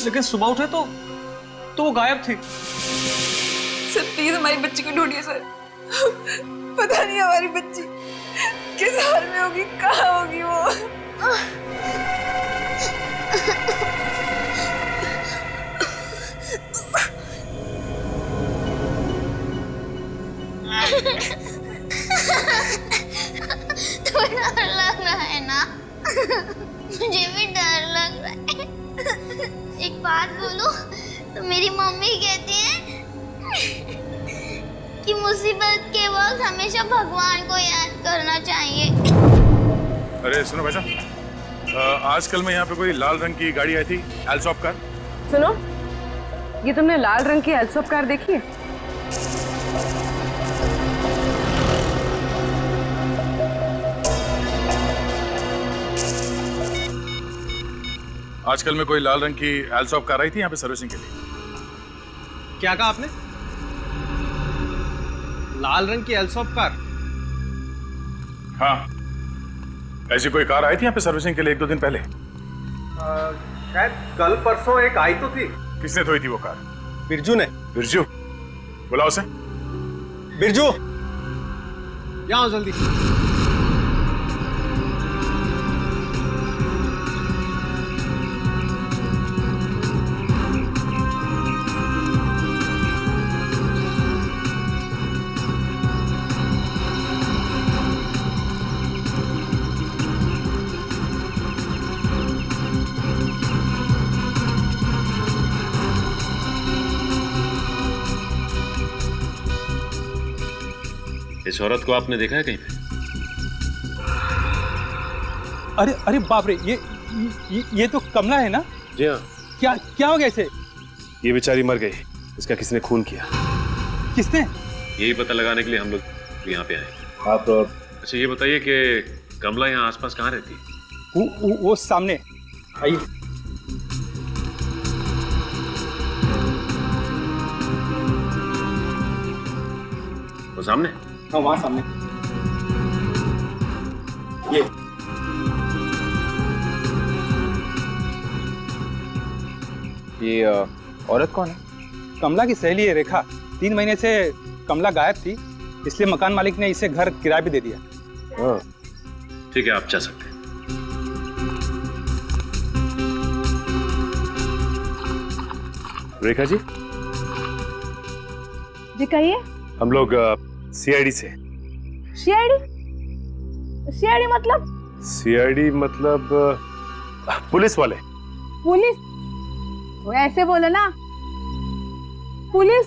लेकिन सुबह उठे तो वो गायब थी। सर, प्लीज हमारी बच्ची को ढूंढिए सर। पता नहीं हमारी बच्ची किस हाल में होगी, कहाँ होगी वो। तुम्हें डर लग रहा है ना? मुझे भी डर लग रहा है। एक बात बोलूं तो मेरी मम्मी कहती है कि मुसीबत के वक्त हमेशा भगवान को याद करना चाहिए। अरे सुनो भाई साहब, आजकल में यहाँ पे कोई लाल रंग की गाड़ी आई थी, एल्सॉप कार। सुनो, ये तुमने लाल रंग की एल्सॉप कार देखी है? आजकल में कोई लाल रंग की एल्सॉप कार आई थी यहाँ पे सर्विसिंग के लिए। क्या कहा आपने? लाल रंग की एल्सॉप कार? हाँ, ऐसी कोई कार आई थी यहाँ पे सर्विसिंग के लिए 1-2 दिन पहले। शायद कल परसों एक आई तो थी। किसने धोई थी वो कार? बिरजू ने। बिरजू? बुलाओ उसे। बिरजू, यहाँ आओ जल्दी। इस औरत को आपने देखा है कहीं पे? अरे अरे बाप रे, ये तो कमला है ना? जी हाँ। क्या हो गया इसे? ये बेचारी मर गई, इसका किसी ने खून किया। किसने? यही पता लगाने के लिए हम लोग यहाँ पे आए। आप अच्छा ये बताइए कि कमला यहाँ आसपास कहाँ रहती है? वो सामने आइए। वो सामने? हाँ, वहाँ सामने। ये औरत कौन है? कमला की सहेली है रेखा। 3 महीने से कमला गायब थी, इसलिए मकान मालिक ने इसे घर किराए पे दे दिया। ठीक है, आप जा सकते हैं। रेखा जी? जी कहिए। हम लोग सीआईडी से। सीआईडी मतलब? सीआईडी मतलब पुलिस वाले। पुलिस? वो ऐसे बोलो ना। पुलिस?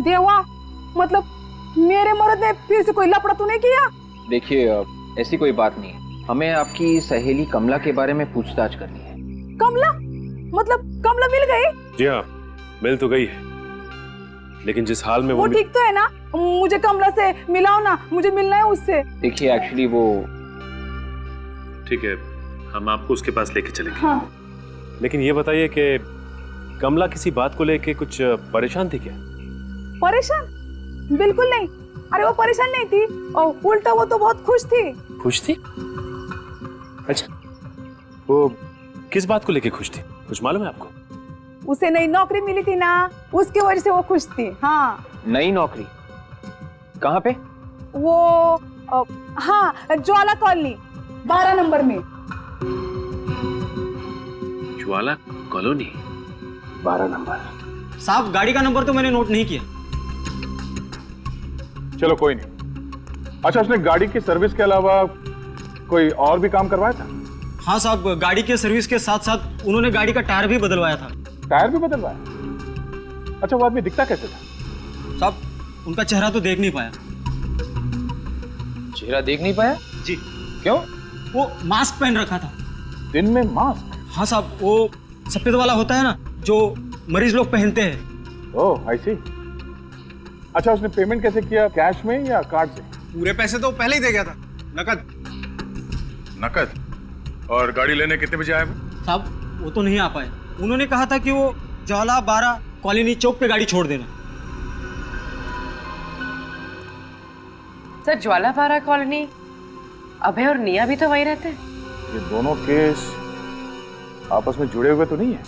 देवा, मतलब मेरे मर्द ने फिर से कोई लफड़ा तो नहीं किया? देखिए, ऐसी कोई बात नहीं है। हमें आपकी सहेली कमला के बारे में पूछताछ करनी है। कमला? मतलब कमला मिल गई? जी हाँ, मिल तो गई है, लेकिन जिस हाल में वो ठीक तो है ना? मुझे कमला से मिलाओ ना, मुझे मिलना है उससे। देखिए, एक्चुअली वो ठीक है, हम आपको उसके पास लेके चलेंगे। हाँ। लेकिन ये बताइए कि कमला किसी बात को लेके कुछ परेशान थी क्या? परेशान? बिल्कुल नहीं। अरे वो परेशान नहीं थी, और उल्टा वो तो बहुत खुश थी। खुश थी? अच्छा, वो किस बात को लेके खुश थी, कुछ मालूम है आपको? उसे नई नौकरी मिली थी ना, उसके वजह से वो खुश थी। हाँ। नई नौकरी? कहाँ पे? वो हाँ, ज्वाला कॉलोनी 12 नंबर में। ज्वाला कॉलोनी 12 नंबर। साहब, गाड़ी का नंबर तो मैंने नोट नहीं किया। चलो कोई नहीं। अच्छा, उसने गाड़ी की सर्विस के अलावा कोई और भी काम करवाया था? हाँ साहब, गाड़ी के सर्विस के साथ साथ उन्होंने गाड़ी का टायर भी बदलवाया था। टायर भी बदलवाया? अच्छा, वो आदमी दिखता कैसे था? साहब, उनका चेहरा तो देख नहीं पाया। चेहरा देख नहीं पाया? जी। क्यों? वो मास्क पहन रखा था। दिन में मास्क? हाँ साहब, वो सफेद वाला होता है ना, जो मरीज लोग पहनते हैं। ओह, आई सी। अच्छा, उसने पेमेंट कैसे किया, कैश में या कार्ड से? पूरे पैसे तो पहले ही दे गया था, नकद। नकद? और गाड़ी लेने कितने बजे आए वो? साहब, वो तो नहीं आ पाए। उन्होंने कहा था कि वो ज्वाला 12 कॉलोनी चौक पे गाड़ी छोड़ देना। सर, ज्वाला 12 कॉलोनी अभय और निया भी तो वहीं रहते हैं। ये दोनों केस आपस में जुड़े हुए तो नहीं है?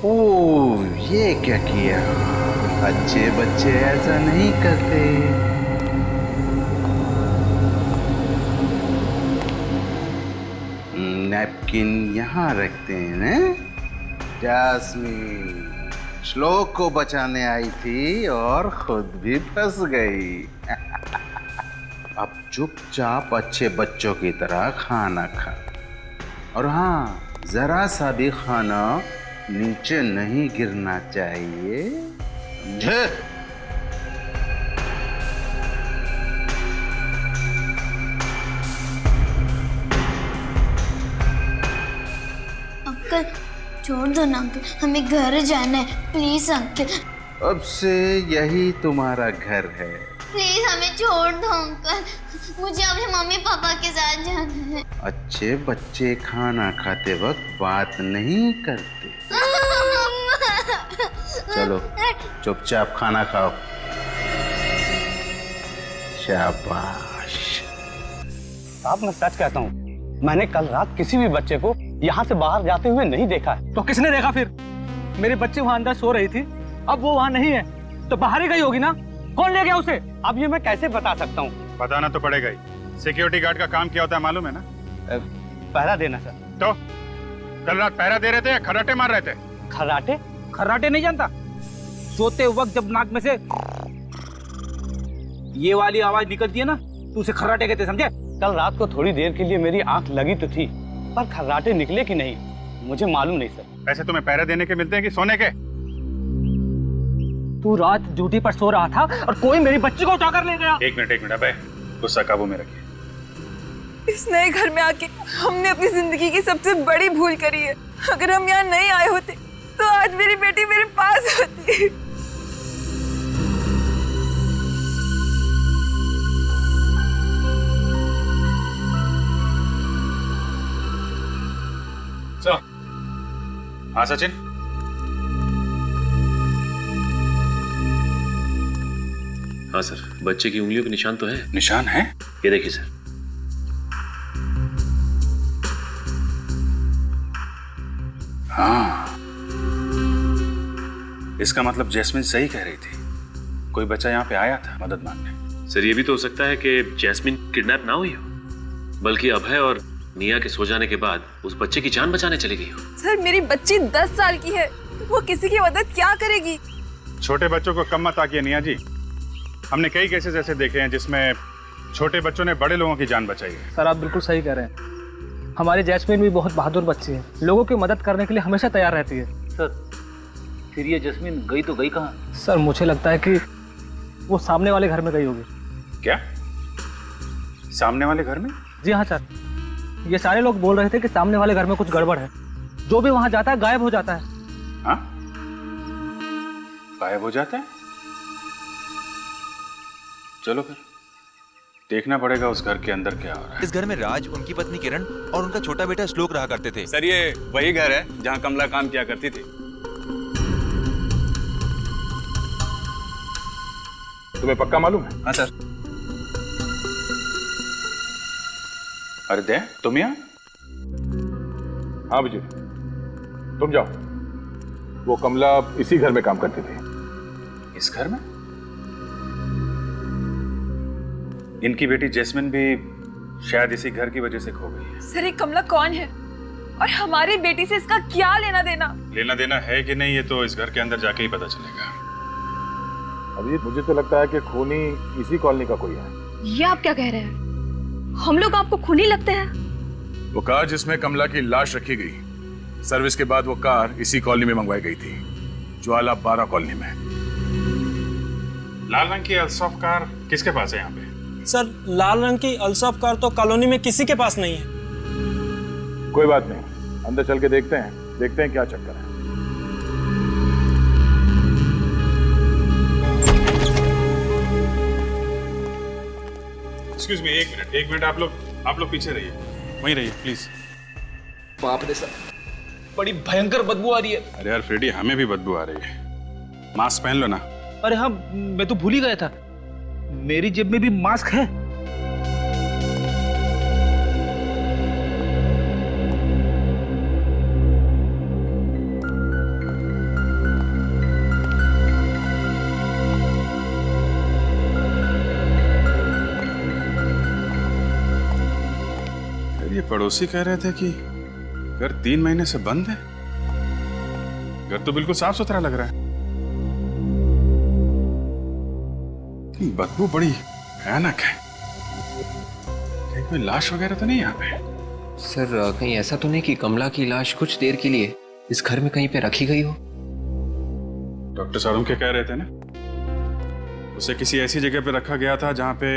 ओह, ये क्या किया? अच्छे बच्चे ऐसा नहीं करते। नैपकिन यहाँ रखते हैं ना? जास्मीन श्लोक को बचाने आई थी और खुद भी फंस गई। अब चुपचाप अच्छे बच्चों की तरह खाना खा। और हाँ, जरा सा भी खाना नीचे नहीं गिरना चाहिए, समझे? अंकल छोड़ दो ना अंकल, हमें घर जाना है, प्लीज अंकल। अब से यही तुम्हारा घर है। प्लीज हमें छोड़ दो अंकल, मुझे अपने मम्मी पापा के साथ जाना है। अच्छे बच्चे खाना खाते वक्त बात नहीं करते। चलो चुपचाप खाना खाओ। शाबाश। साहब मैं सच कहता हूँ, मैंने कल रात किसी भी बच्चे को यहाँ से बाहर जाते हुए नहीं देखा है। तो किसने देखा फिर? मेरी बच्ची वहाँ अंदर सो रही थी, अब वो वहाँ नहीं है तो बाहर ही गई होगी ना। कौन ले गया उसे? अब ये मैं कैसे बता सकता हूँ? बताना तो पड़ेगा ही। सिक्योरिटी गार्ड का काम क्या होता है मालूम है ना? पहरा देना सर। तो कल रात पहरा दे रहे थे या खर्राटे मार रहे थे? खर्राटे? खर्राटे नहीं जानता? सोते वक्त जब नाक में से ये वाली आवाज निकलती है ना, तो उसे खर्राटे कहते, समझे? कल रात को थोड़ी देर के लिए मेरी आंख लगी तो थी, पर खर्राटे निकले कि नहीं मुझे मालूम नहीं सर। पैसे तुम्हें पहरा देने के मिलते हैं कि सोने के? तू रात ड्यूटी पर सो रहा था और कोई मेरी बच्ची को उठाकर ले गया। एक मिनट अबे, गुस्सा काबू में रखिए। इस नए घर में आके हमने अपनी जिंदगी की सबसे बड़ी भूल करी है। अगर हम यहाँ नहीं आए होते तो आज मेरी बेटी मेरे पास होती। हाँ सचिन, हाँ सर, बच्चे की उंगलियों के निशान तो है। निशान है? ये देखिए सर। हाँ, इसका मतलब जैस्मिन सही कह रही थी, कोई बच्चा यहाँ पे आया था मदद मांगने। सर ये भी तो हो सकता है कि जैस्मिन किडनैप ना हुई हो, बल्कि अभय और निया के सो जाने के बाद उस बच्चे की जान बचाने चली गई हो। सर मेरी बच्ची 10 साल की है, वो किसी की मदद क्या करेगी? छोटे बच्चों को कम मत आकिए निया जी। हमने कई केसेस ऐसे देखे हैं जिसमें छोटे बच्चों ने बड़े लोगों की जान बचाई है। सर आप बिल्कुल सही कह रहे हैं। हमारी जैस्मिन भी बहुत बहादुर बच्ची है, लोगों की मदद करने के लिए हमेशा तैयार रहती है। सर फिर ये जैस्मिन गई तो गई कहाँ? सर मुझे लगता है कि वो सामने वाले घर में गई होगी। क्या? सामने वाले घर में? जी हाँ सर, ये सारे लोग बोल रहे थे कि सामने वाले घर में कुछ गड़बड़ है। जो भी वहां जाता है गायब हो जाता है। हाँ? गायब हो जाता है? चलो फिर देखना पड़ेगा उस घर के अंदर क्या हो रहा है। इस घर में राज, उनकी पत्नी किरण और उनका छोटा बेटा श्लोक रहा करते थे। सर ये वही घर है जहाँ कमला काम किया करती थी। तुम्हें पक्का मालूम है? हाँ सर। अरे दे, तुम यहाँ? हाँ विजय, तुम जाओ। वो कमला इसी घर में काम करती थी। इस घर में? इनकी बेटी जैस्मिन भी शायद इसी घर की वजह से खो गई है। सर ये कमला कौन है और हमारी बेटी से इसका क्या लेना देना? लेना देना है कि नहीं ये तो इस घर के अंदर जाके ही पता चलेगा। अभी मुझे तो लगता है कि खूनी इसी कॉलोनी का कोई है। ये आप क्या कह रहे हैं? हम लोग आपको खूनी लगते हैं? वो कार जिसमें कमला की लाश रखी गई, सर्विस के बाद वो कार इसी कॉलोनी में मंगवाई गई थी, ज्वाला 12 कॉलोनी में। लाल रंग की अल्सॉफ कार किसके पास है यहाँ पे? सर लाल रंग की अल्सॉफ कार तो कॉलोनी में किसी के पास नहीं है। कोई बात नहीं, अंदर चल के देखते हैं क्या चक्कर है। एक्सक्यूज मी, एक मिनट आप लोग पीछे रहिए, वहीं रहिए प्लीज। बाप रे सर, बड़ी भयंकर बदबू आ रही है। अरे यार फ्रेडी, हमें भी बदबू आ रही है। मास्क पहन लो ना। अरे हाँ, मैं तो भूल ही गया था, मेरी जेब में भी मास्क है। ये पड़ोसी कह रहे थे कि घर 3 महीने से बंद है। घर तो बिल्कुल साफ सुथरा लग रहा है, बदबू बड़ी भयानक है। कहीं कोई लाश वगैरह तो नहीं यहाँ पे? सर कहीं ऐसा तो नहीं कि कमला की लाश कुछ देर के लिए इस घर में कहीं पे रखी गई हो? डॉक्टर सारुंके कह रहे थे ना, उसे किसी ऐसी जगह पे रखा गया था जहां पे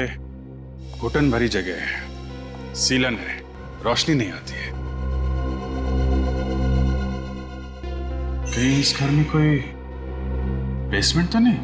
घुटन भरी जगह है, सीलन है, रोशनी नहीं आती है। कहीं इस घर में कोई बेसमेंट तो नहीं?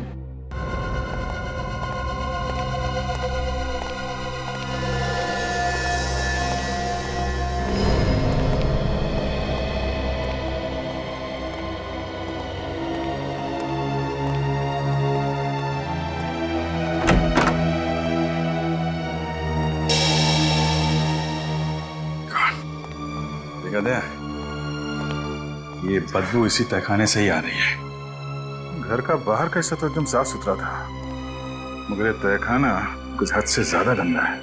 ये बदबू इसी तहखाने से ही आ रही है। घर का बाहर का हिस्सा तो एकदम साफ सुथरा था, मगर ये तहखाना कुछ हद से ज्यादा गंदा है।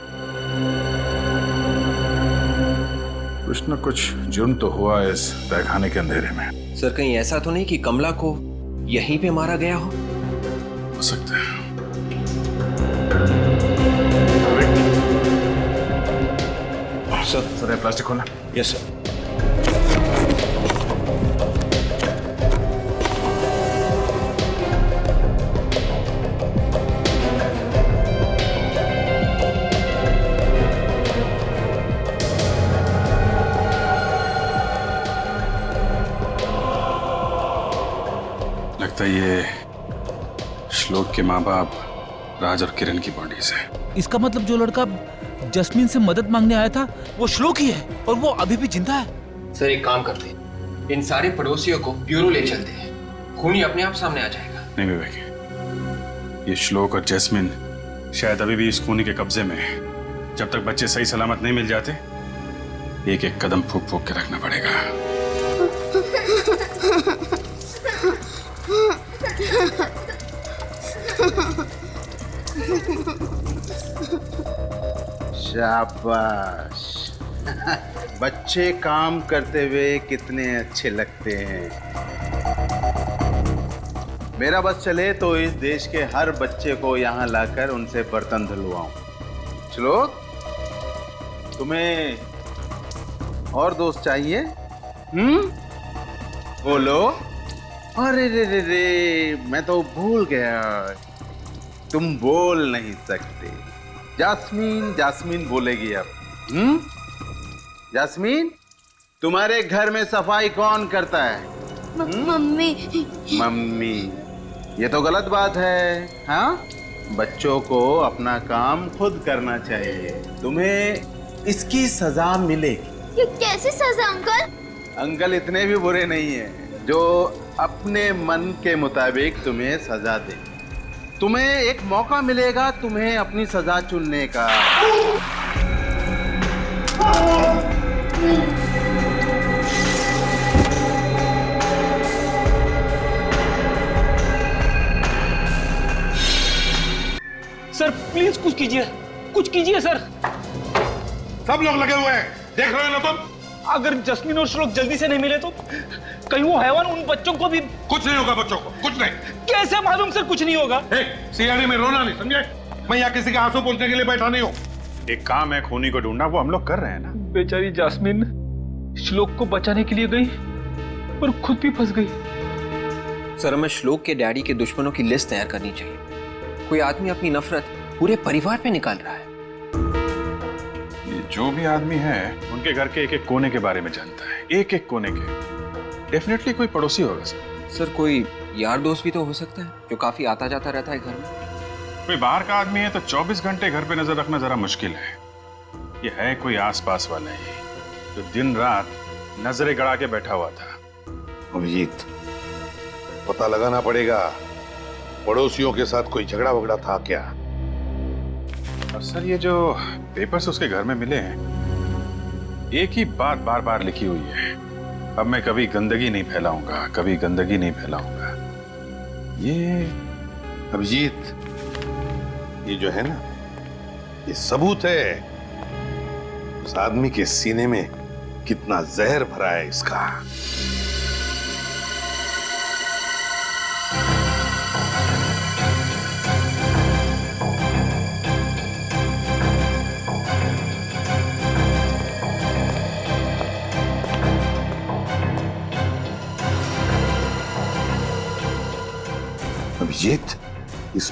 कुछ न कुछ जुर्म तो हुआ इस तहखाने के अंधेरे में। सर कहीं ऐसा तो नहीं कि कमला को यहीं पे मारा गया हो सकता है। सर प्लास्टिक खोलना। Yes sir. लगता है ये श्लोक के माँ बाप राज और किरण की बॉडीज है। इसका मतलब जो लड़का जस्मीन से मदद मांगने आया था वो श्लोक ही है और वो अभी भी जिंदा है। सर एक काम करते हैं, इन सारे पड़ोसियों को ब्यूरो ले चलते हैं, खूनी अपने आप सामने आ जाएगा। नहीं विवेक, ये श्लोक और जैस्मिन शायद अभी भी इस खूनी के कब्जे में है। जब तक बच्चे सही सलामत नहीं मिल जाते, एक एक कदम फूक फूक के रखना पड़ेगा। शाबाश। बच्चे काम करते हुए कितने अच्छे लगते हैं। मेरा बस चले तो इस देश के हर बच्चे को यहाँ लाकर उनसे बर्तन धुलवाऊं। श्लोक, तुम्हें और दोस्त चाहिए? बोलो। अरे रे रे रे, मैं तो भूल गया, तुम बोल नहीं सकते। जास्मीन जास्मीन बोलेगी अब। जास्मीन, तुम्हारे घर में सफाई कौन करता है? मम्मी। मम्मी, ये तो गलत बात है। हाँ, बच्चों को अपना काम खुद करना चाहिए। तुम्हें इसकी सजा मिलेगी। ये कैसी सजा अंकल? अंकल इतने भी बुरे नहीं है जो अपने मन के मुताबिक तुम्हें सजा दे। तुम्हें एक मौका मिलेगा तुम्हें अपनी सजा चुनने का। सर प्लीज कुछ कीजिए, कुछ कीजिए सर। सब लोग लगे हुए हैं, देख रहे हो ना तुम? अगर जस्मीन और श्लोक जल्दी से नहीं मिले तो कहीं वो हैवान उन बच्चों को भी। कुछ नहीं होगा बच्चों को, कुछ नहीं। कैसे मालूम सर? कुछ नहीं होगा। सीआईडी में रोना नहीं, समझे? मैं यहाँ किसी के आंसू पोंछने के लिए बैठा नहीं हूँ। एक काम है खूनी को ढूंढना, वो हम लोग कर रहे हैं ना। बेचारी जास्मीन श्लोक को बचाने के लिए गई पर खुद भी फंस गई। सर हमें श्लोक के डैडी के दुश्मनों की लिस्ट तैयार करनी चाहिए। कोई आदमी अपनी नफरत पूरे परिवार पे निकाल रहा है। ये जो भी आदमी है उनके घर के एक एक कोने के बारे में जानता है, एक एक कोने के। डेफिनेटली कोई पड़ोसी होगा सर। सर कोई यार दोस्त भी तो हो सकता है जो काफी आता जाता रहता है घर में। कोई बाहर का आदमी है तो 24 घंटे घर पे नजर रखना जरा मुश्किल है। ये है कोई आसपास वाला ही जो दिन रात नजरें गड़ा के बैठा हुआ था। अभिजीत, पता लगाना पड़ेगा पड़ोसियों के साथ कोई झगड़ा वगड़ा था क्या? और सर ये जो पेपर्स उसके घर में मिले हैं, एक ही बात बार बार लिखी हुई है, अब मैं कभी गंदगी नहीं फैलाऊंगा, कभी गंदगी नहीं फैलाऊंगा। ये अभिजीत, ये जो है ना, ये सबूत है उस आदमी के सीने में कितना जहर भरा है इसका।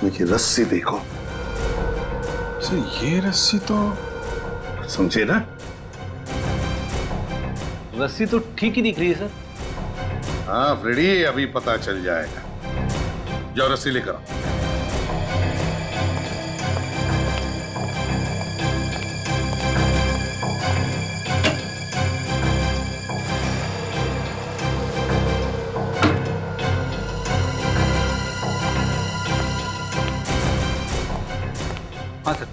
इसमें की रस्सी देखो। ये रस्सी तो समझे ना? रस्सी तो ठीक ही दिख रही है सर। हाँ फ्रेडी, अभी पता चल जाएगा। जाओ रस्सी लेकर आओ। हाँ सर।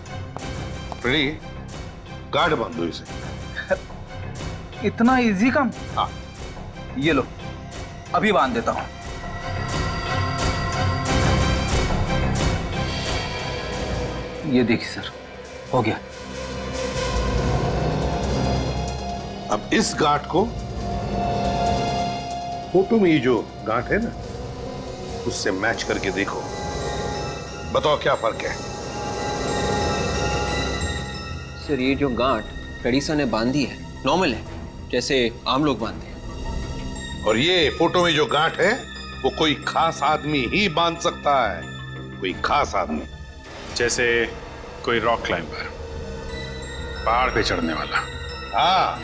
फ्रेडी, गार्ड बांधो इसे। इतना इजी काम? हाँ। ये लो, अभी बांध देता हूं। ये देखिए सर, हो गया। अब इस गांठ को फोटो में ये जो गांठ है ना, उससे मैच करके देखो। बताओ क्या फर्क है? सर ये जो गांठ फ्रेडिसा ने बांधी है नॉर्मल है, जैसे आम लोग बांधते हैं। और ये फोटो में जो गांठ है वो कोई खास आदमी ही बांध सकता है। कोई खास आदमी, जैसे कोई रॉक क्लाइंबर, पहाड़ पे चढ़ने वाला। हाँ,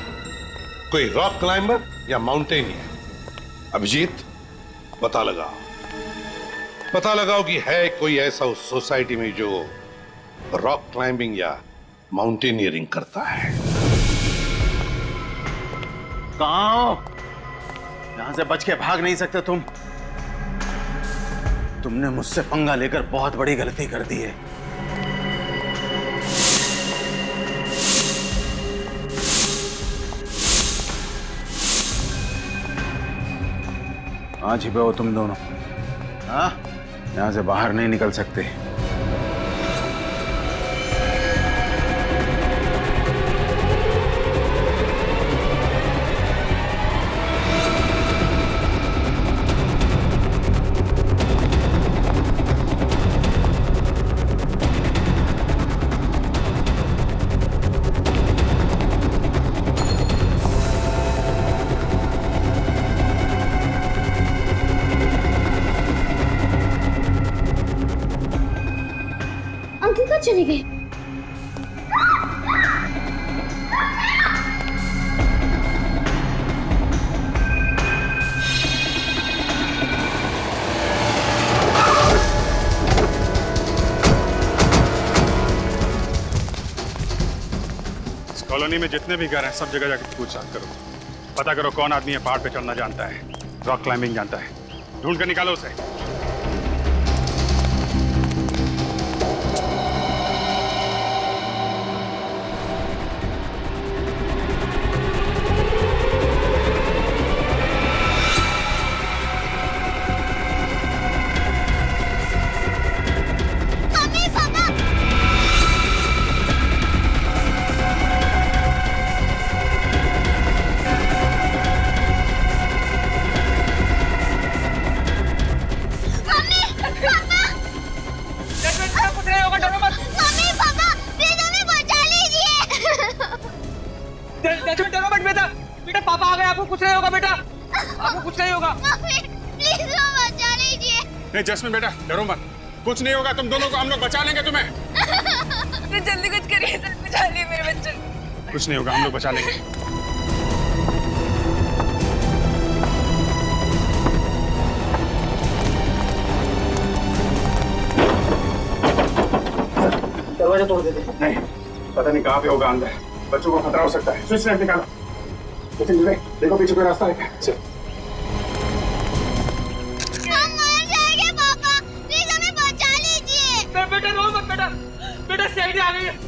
कोई रॉक क्लाइंबर या माउंटेनियर। अभिजीत, पता लगाओ कि है कोई ऐसा उस सोसाइटी में जो रॉक क्लाइंबिंग या माउंटेनियरिंग करता है। कहाँ हो? यहां से बच के भाग नहीं सकते तुम। तुमने मुझसे पंगा लेकर बहुत बड़ी गलती कर दी है। कहाँ छिपे हो तुम दोनों? हाँ, यहां से बाहर नहीं निकल सकते। चली गई। इस कॉलोनी में जितने भी घर हैं सब जगह जाकर पूछताछ करो। पता करो कौन आदमी है पहाड़ पे चढ़ना जानता है, रॉक क्लाइंबिंग जानता है। ढूंढ कर निकालो उसे। नहीं जस्मिन बेटा, डरो मत, कुछ नहीं होगा। तुम दोनों को हम लोग बचा लेंगे तुम्हें। जल्दी कुछ करिए सर, बचा लिए मेरे बच्चे। कुछ नहीं होगा, हम लोग बचा लेंगे। दरवाजा तोड़ देते। नहीं, पता नहीं कहाँ पे होगा अंदर। बच्चों को खतरा हो सकता है। स्विच लाइट निकालो। देखो पीछे कोई रास्ता है। बेटा रो मत बेटा, बेटा सीआईडी आ गई है।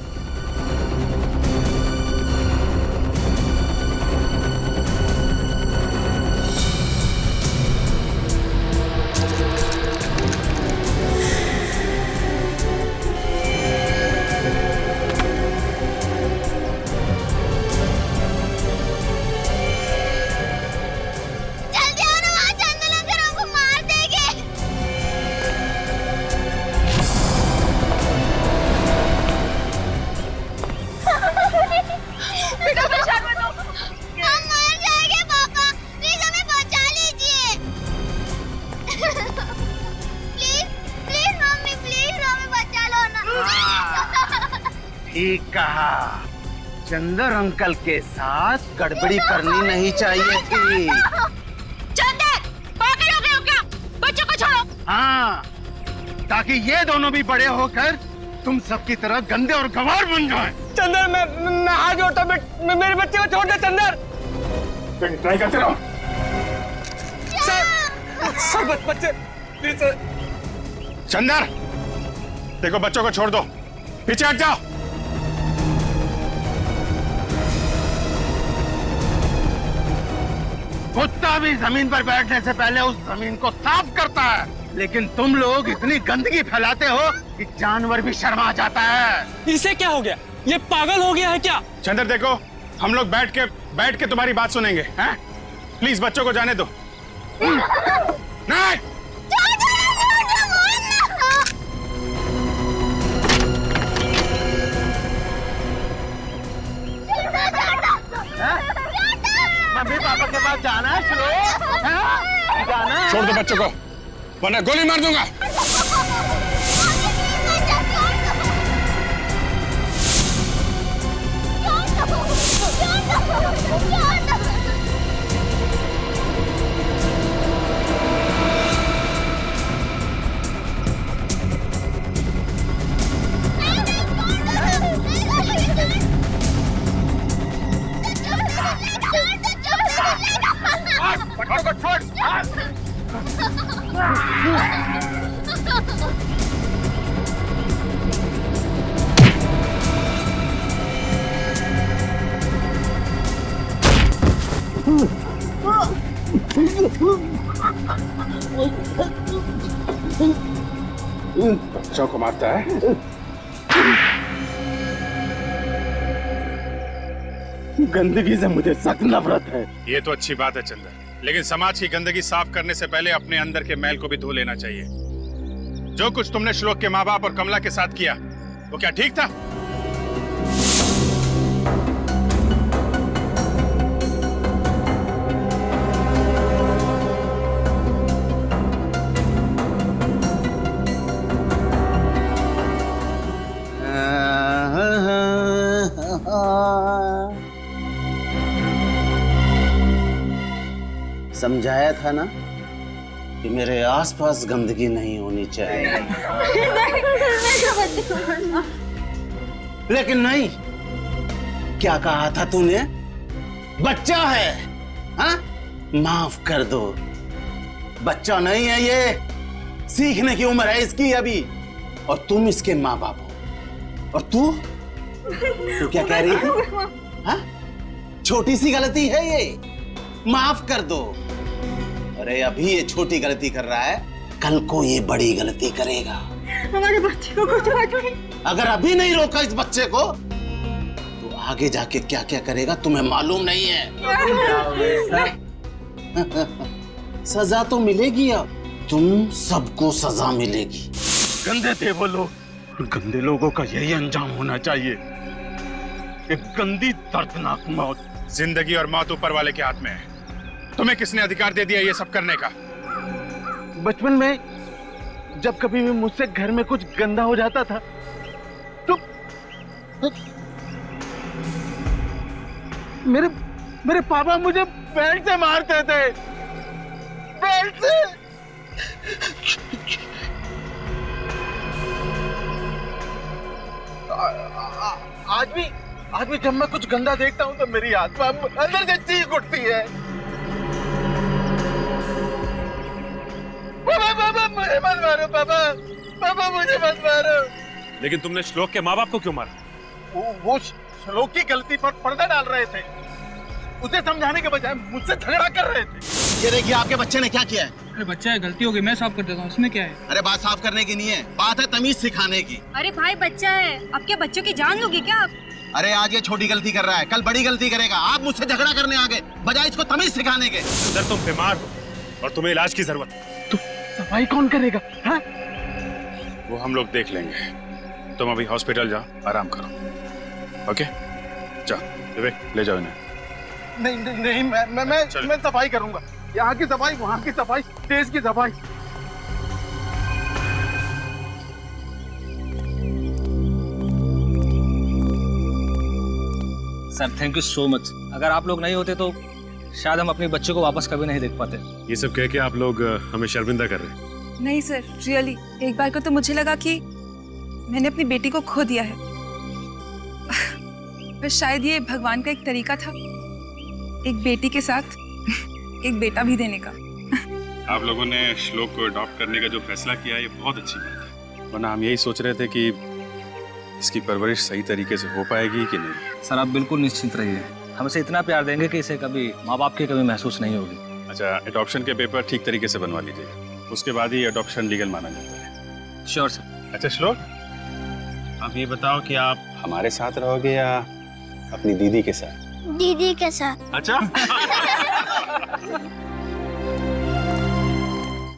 ठीक कहा। चंदर अंकल के साथ गड़बड़ी करनी नहीं चाहिए थी। चंदर, पागल हो गए हो क्या? बच्चों को छोड़ो। हाँ, ताकि ये दोनों भी बड़े होकर तुम सबकी तरह गंदे और गंवार बन जाएं। चंदर, मैं हाथ जोड़ता हूं, मेरे बच्चे को छोड़ दे चंदर। ट्राई करते रहो। सर बच्चे प्लीज सर। चंदर, देखो बच्चों को छोड़ दो, पीछे हट जाओ। कुत्ता भी जमीन पर बैठने से पहले उस जमीन को साफ करता है, लेकिन तुम लोग इतनी गंदगी फैलाते हो कि जानवर भी शर्मा जाता है। इसे क्या हो गया? ये पागल हो गया है क्या? चंदर देखो, हम लोग बैठ के तुम्हारी बात सुनेंगे, हैं? प्लीज बच्चों को जाने दो। नहीं। मम्मी पापा के पास जाना है, जाना है। छोड़ दो बच्चों को, वरना गोली मार दूंगा। बच्चों को मारता है। गंदगी से मुझे सख्त नफरत है। ये तो अच्छी बात है चंदर, लेकिन समाज की गंदगी साफ करने से पहले अपने अंदर के मैल को भी धो लेना चाहिए। जो कुछ तुमने श्लोक के माँ बाप और कमला के साथ किया, वो क्या ठीक था? समझाया था ना कि मेरे आसपास गंदगी नहीं होनी चाहिए। लेकिन नहीं, क्या कहा था तूने? बच्चा है, हाँ? माफ कर दो, बच्चा नहीं है ये, सीखने की उम्र है इसकी अभी, और तुम इसके माँ बाप हो। और तू क्या कह रही थी? हाँ? छोटी सी गलती है ये, माफ कर दो। अरे अभी ये छोटी गलती कर रहा है, कल को ये बड़ी गलती करेगा। हमारे बच्चे को कुछ नहीं। अगर अभी नहीं रोका इस बच्चे को, तो आगे जाके क्या क्या करेगा तुम्हें मालूम नहीं है। सजा तो मिलेगी, अब तुम सबको सजा मिलेगी। गंदे थे वो लोग, गंदे लोगों का यही अंजाम होना चाहिए, एक गंदी दर्दनाक मौत। जिंदगी और मौत ऊपर वाले के हाथ में है। तुम्हें किसने अधिकार दे दिया ये सब करने का? बचपन में जब कभी भी मुझसे घर में कुछ गंदा हो जाता था तो मेरे पापा मुझे बेल्ट से मारते थे, बेल्ट से। आज भी जब मैं कुछ गंदा देखता हूँ तो मेरी आत्मा अंदर से चीख उठती है। पापा मुझे मत मारो, पापा मुझे मत मारो। लेकिन तुमने श्लोक के माँ बाप को क्यों मारा? वो श्लोक की गलती पर पर्दा डाल रहे थे, उसे समझाने के बजाय मुझसे झगड़ा कर रहे थे। ये देखिए आपके बच्चे ने क्या किया है। अरे बच्चा है, गलती हो गई, मैं साफ कर देता हूँ, इसमें क्या है? अरे बात साफ करने की नहीं है, बात है तमीज सिखाने की। अरे भाई बच्चा है, अब क्या बच्चों की जान लोगे क्या आप? अरे आज ये छोटी गलती कर रहा है, कल बड़ी गलती करेगा। आप मुझसे झगड़ा करने आ गए बजाय इसको तमीज सिखाने के। सर तुम बीमार हो और तुम्हें इलाज की जरूरत है। सफाई कौन करेगा? हाँ? वो हम लोग देख लेंगे, तुम अभी हॉस्पिटल जाओ, आराम करो। ओके जाओ विवेक, ले जाओ इन्हें। नहीं, मैं सफाई करूंगा। यहाँ की सफाई, वहाँ की सफाई, देश की सफाई। Sir thank you so much. अगर आप लोग नहीं होते तो शायद हम अपने बच्चे को वापस कभी नहीं देख पाते। ये सब कह के आप लोग हमें शर्मिंदा कर रहे हैं। नहीं सर, रियली एक बार को तो मुझे लगा कि मैंने अपनी बेटी को खो दिया है, पर शायद ये भगवान का एक तरीका था एक बेटी के साथ एक बेटा भी देने का। आप लोगों ने श्लोक को अडॉप्ट करने का जो फैसला किया ये बहुत अच्छी बात है, वरना हम यही सोच रहे थे कि इसकी परवरिश सही तरीके से हो पाएगी कि नहीं। सर आप बिल्कुल निश्चिंत रहिए, हम इसे इतना प्यार देंगे कि इसे कभी माँ बाप की कमी महसूस नहीं होगी। अच्छा, अडॉप्शन के पेपर ठीक तरीके से बनवा लीजिए, उसके बाद ही अडॉप्शन लीगल माना जाता है। Sure sir. अच्छा श्लोक, आप ये बताओ कि आप हमारे साथ रहोगे या अपनी दीदी के साथ? दीदी के साथ। अच्छा